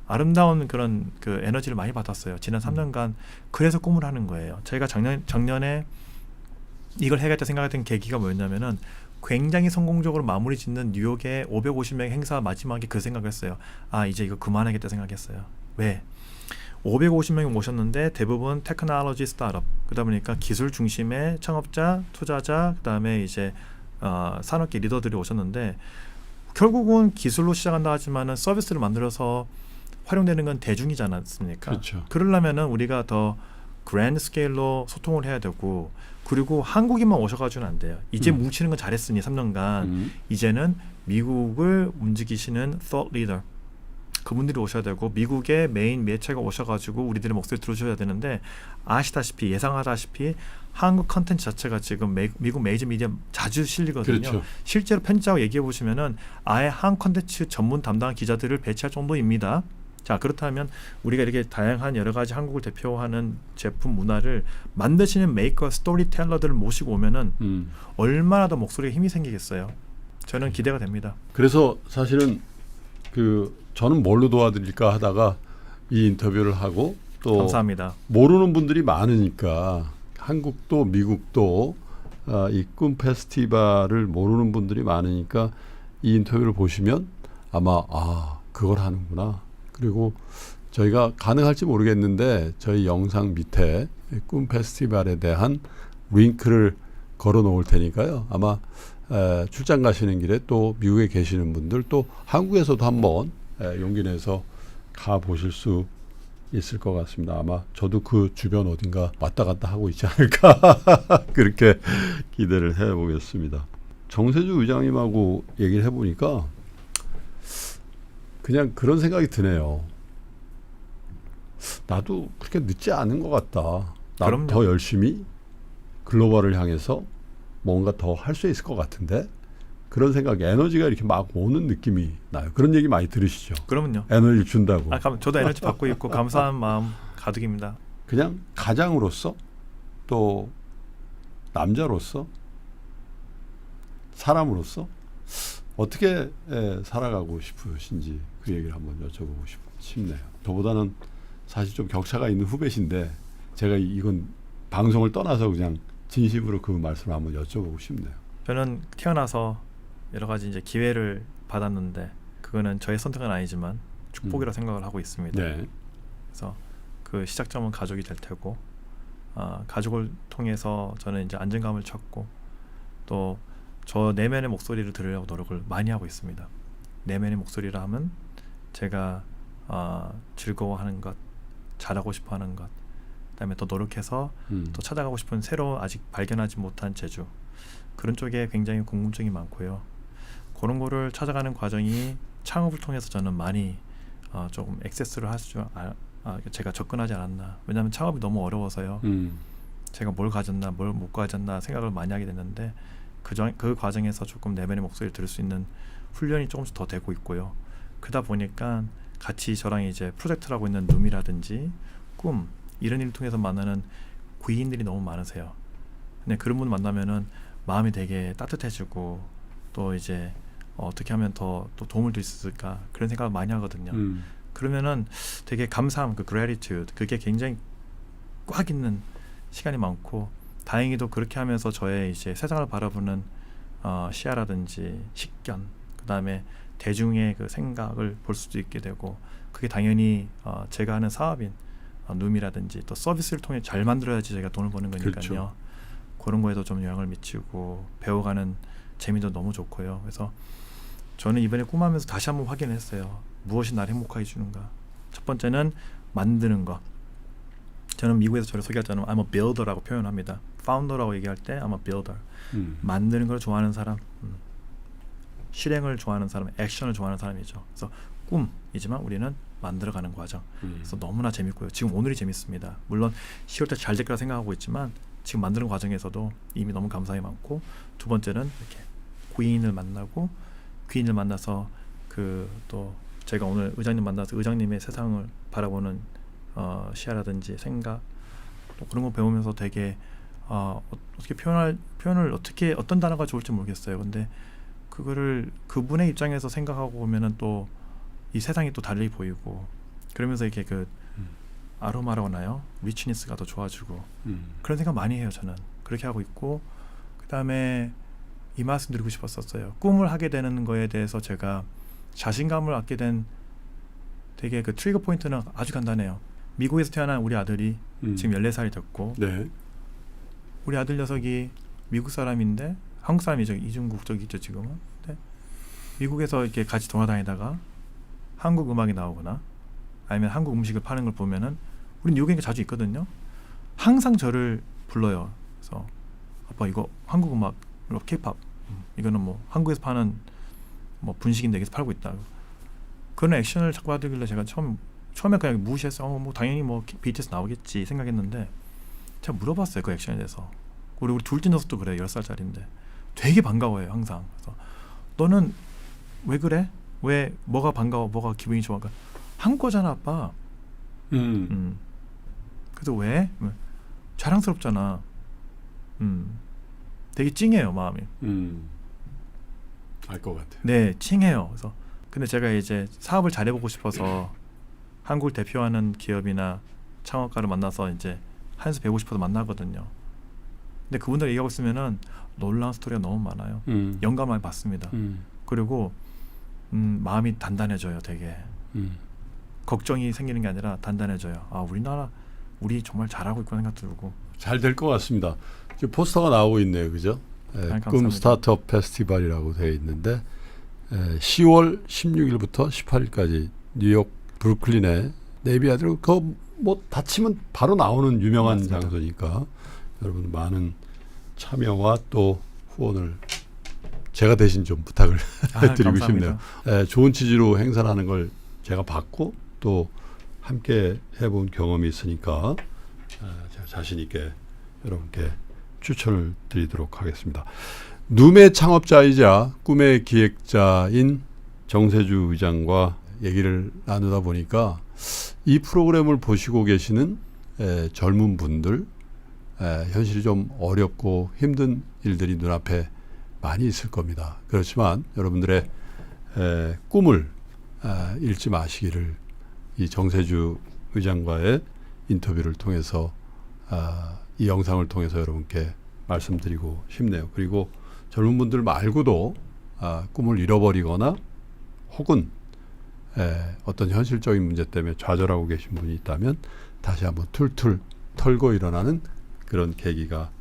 아름다운 그런 그 에너지를 많이 받았어요. 지난 3년간. 그래서 꿈을 하는 거예요. 제가 작년에 이걸 해야겠다 생각했던 계기가 뭐였냐면은, 굉장히 성공적으로 마무리 짓는 뉴욕의 550명 행사 마지막에 그 생각을 했어요. 아 이제 이거 그만하겠다 생각했어요. 왜? 550명이 모셨는데 대부분 테크놀로지 스타트업 그러다 보니까 기술 중심의 창업자, 투자자 그다음에 이제 산업계 리더들이 오셨는데 결국은 기술로 시작한다 하지만은 서비스를 만들어서 활용되는 건 대중이지 않았습니까? 그렇죠. 그러려면은 우리가 더 그랜드 스케일로 소통을 해야 되고 그리고 한국인만 오셔가지고는 안 돼요. 이제 뭉치는 건 잘했으니 3년간 이제는 미국을 움직이시는 thought leader 그분들이 오셔야 되고 미국의 메인 매체가 오셔가지고 우리들의 목소리 들어주셔야 되는데 아시다시피 예상하다시피 한국 컨텐츠 자체가 지금 미국 메이저 미디어 자주 실리거든요. 그렇죠. 실제로 편집자하고 얘기해 보시면은 아예 한국 컨텐츠 전문 담당 기자들을 배치할 정도입니다. 자 그렇다면 우리가 이렇게 다양한 여러 가지 한국을 대표하는 제품 문화를 만드시는 메이커 스토리텔러들을 모시고 오면은 얼마나 더 목소리에 힘이 생기겠어요. 저는 기대가 됩니다. 그래서 사실은 저는 뭘로 도와드릴까 하다가 이 인터뷰를 하고 또 감사합니다. 모르는 분들이 많으니까 한국도 미국도 이 꿈 페스티벌을 모르는 분들이 많으니까 이 인터뷰를 보시면 아마 그걸 하는구나. 그리고 저희가 가능할지 모르겠는데 저희 영상 밑에 꿈 페스티벌에 대한 링크를 걸어 놓을 테니까요. 아마 출장 가시는 길에 또 미국에 계시는 분들 또 한국에서도 한번 용기 내서 가 보실 수 있을 것 같습니다. 아마 저도 그 주변 어딘가 왔다 갔다 하고 있지 않을까 그렇게 기대를 해보겠습니다. 정세주 의장님하고 얘기를 해보니까 그냥 그런 생각이 드네요. 나도 그렇게 늦지 않은 것 같다. 나도 그럼요. 더 열심히 글로벌을 향해서 뭔가 더 할 수 있을 것 같은데 그런 생각에 에너지가 이렇게 막 오는 느낌이 나요. 그런 얘기 많이 들으시죠? 그러면요. 에너지 준다고. 저도 에너지 받고 있고 감사한 마음 가득입니다. 그냥 가장으로서 또 남자로서 사람으로서 어떻게 살아가고 싶으신지 그 얘기를 한번 여쭤보고 싶네요. 저보다는 사실 좀 격차가 있는 후배신데 제가 이건 방송을 떠나서 그냥 진심으로 그 말씀을 한번 여쭤보고 싶네요. 저는 태어나서 여러 가지 이제 기회를 받았는데 그거는 저의 선택은 아니지만 축복이라 생각을 하고 있습니다. 네. 그래서 그 시작점은 가족이 될 테고 가족을 통해서 저는 이제 안정감을 찾고 또 저 내면의 목소리를 들으려고 노력을 많이 하고 있습니다. 내면의 목소리라 하면 제가 즐거워하는 것, 잘하고 싶어하는 것, 그다음에 또 노력해서 또 찾아가고 싶은 새로 아직 발견하지 못한 재주 그런 쪽에 굉장히 궁금증이 많고요. 그런 거를 찾아가는 과정이 창업을 통해서 저는 많이 조금 액세스를 할 수 제가 접근하지 않았나. 왜냐하면 창업이 너무 어려워서요. 제가 뭘 가졌나 뭘 못 가졌나 생각을 많이 하게 됐는데 그 과정에서 조금 내면의 목소리를 들을 수 있는 훈련이 조금씩 더 되고 있고요. 그러다 보니까 같이 저랑 이제 프로젝트를 하고 있는 룸이라든지 꿈 이런 일을 통해서 만나는 귀인들이 너무 많으세요. 근데 그런 분 만나면은 마음이 되게 따뜻해지고 또 이제 어떻게 하면 더 또 도움을 줄 수 있을까 그런 생각을 많이 하거든요. 그러면은 되게 감사함, 그 gratitude 그게 굉장히 꽉 있는 시간이 많고 다행히도 그렇게 하면서 저의 이제 세상을 바라보는 시야라든지 식견 그다음에 대중의 그 생각을 볼 수도 있게 되고 그게 당연히 제가 하는 사업인 룸이라든지 또 서비스를 통해 잘 만들어야지 제가 돈을 버는 거니까요. 그렇죠. 그런 거에도 좀 영향을 미치고 배워가는 재미도 너무 좋고요. 그래서 저는 이번에 꿈하면서 다시 한번 확인했어요. 무엇이 나를 행복하게 해주는가. 첫 번째는 만드는 거. 저는 미국에서 저를 소개할 때는 I'm a builder라고 표현합니다. founder라고 얘기할 때 I'm a builder. 만드는 걸 좋아하는 사람, 실행을 좋아하는 사람, 액션을 좋아하는 사람이죠. 그래서 꿈이지만 우리는 만들어가는 과정. 그래서 너무나 재밌고요. 지금 오늘이 재밌습니다. 물론 10월달 잘 될 거라 생각하고 있지만 지금 만드는 과정에서도 이미 너무 감사히 많고 두 번째는 이렇게 귀인을 만나고 귀인을 만나서 또 제가 오늘 의장님 만나서 의장님의 세상을 바라보는 시야라든지 생각 또 그런 거 배우면서 되게 어떻게 표현을 어떻게 어떤 단어가 좋을지 모르겠어요. 근데 그거를 그분의 입장에서 생각하고 보면은 또 이 세상이 또 달리 보이고 그러면서 이렇게 그 아로마라고 하나요? 리치니스가 더 좋아지고 그런 생각 많이 해요. 저는 그렇게 하고 있고 그다음에 이 말씀 드리고 싶었었어요. 꿈을 하게 되는 거에 대해서 제가 자신감을 얻게 된 되게 그 트리거 포인트는 아주 간단해요. 미국에서 태어난 우리 아들이 지금 14살이 됐고 네. 우리 아들 녀석이 미국 사람인데 한국 사람이죠. 이중 국적이죠 지금은. 근데 미국에서 이렇게 같이 돌아다니다가 한국 음악이 나오거나 아니면 한국 음식을 파는 걸 보면은 우리 뉴욕에 자주 있거든요. 항상 저를 불러요. 그래서 아빠 이거 한국 음악, K-pop 이거는 뭐 한국에서 파는 뭐 분식인데 여기서 팔고 있다. 그런 액션을 자꾸 받으길래 제가 처음에 그냥 무시해서 뭐 당연히 뭐 BTS 나오겠지 생각했는데 제가 물어봤어요 그 액션에 대해서. 우리 둘째 녀석도 그래요. 10살짜리인데 되게 반가워해요 항상. 그래서 너는 왜 그래? 왜 뭐가 반가워? 뭐가 기분이 좋아? 그러니까 한국어잖아 아빠. 그래서 왜? 자랑스럽잖아. 되게 찡해요 마음이. 알 것 같아요. 네, 찡해요. 그래서 근데 제가 이제 사업을 잘해보고 싶어서 한국을 대표하는 기업이나 창업가를 만나서 이제 한수 배우고 싶어서 만나거든요. 근데 그분들 얘기하고 있으면은 놀라운 스토리가 너무 많아요. 영감 많이 받습니다. 그리고 마음이 단단해져요. 되게 걱정이 생기는 게 아니라 단단해져요. 아 우리나라 우리 정말 잘하고 있구나 생각 들고. 잘 될 것 같습니다. 지금 포스터가 나오고 있네요, 그죠? 꿈 스타트업 페스티벌이라고 되어 있는데 10월 16일부터 18일까지 뉴욕 브루클린의 네이비아들 그뭐 다치면 바로 나오는 유명한 맞습니다. 장소니까 여러분 많은 참여와 또 후원을 제가 대신 좀 부탁을 드리고 싶네요. 좋은 취지로 행사를 하는 걸 제가 봤고 또 함께 해본 경험이 있으니까 제가 자신 있게 여러분께 추천을 드리도록 하겠습니다. 눔의 창업자이자 꿈의 기획자인 정세주 의장과 얘기를 나누다 보니까 이 프로그램을 보시고 계시는 젊은 분들 현실이 좀 어렵고 힘든 일들이 눈앞에 많이 있을 겁니다. 그렇지만 여러분들의 꿈을 잃지 마시기를 이 정세주 의장과의 인터뷰를 통해서 이 영상을 통해서 여러분께 말씀드리고 싶네요. 그리고 젊은 분들 말고도 꿈을 잃어버리거나 혹은 어떤 현실적인 문제 때문에 좌절하고 계신 분이 있다면 다시 한번 툴툴 털고 일어나는 그런 계기가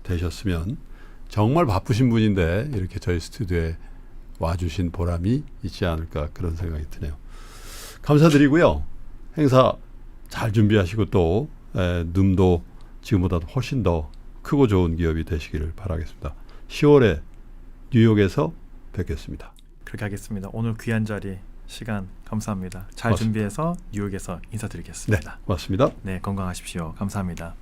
되셨으면 정말 바쁘신 분인데 이렇게 저희 스튜디오에 와주신 보람이 있지 않을까 그런 생각이 드네요. 감사드리고요. 행사 잘 준비하시고 또 눔도 지금보다 훨씬 더 크고 좋은 기업이 되시기를 바라겠습니다. 10월에 뉴욕에서 뵙겠습니다. 그렇게 하겠습니다. 오늘 귀한 자리 시간 감사합니다. 잘 고맙습니다. 준비해서 뉴욕에서 인사드리겠습니다. 네, 고맙습니다. 네, 건강하십시오. 감사합니다.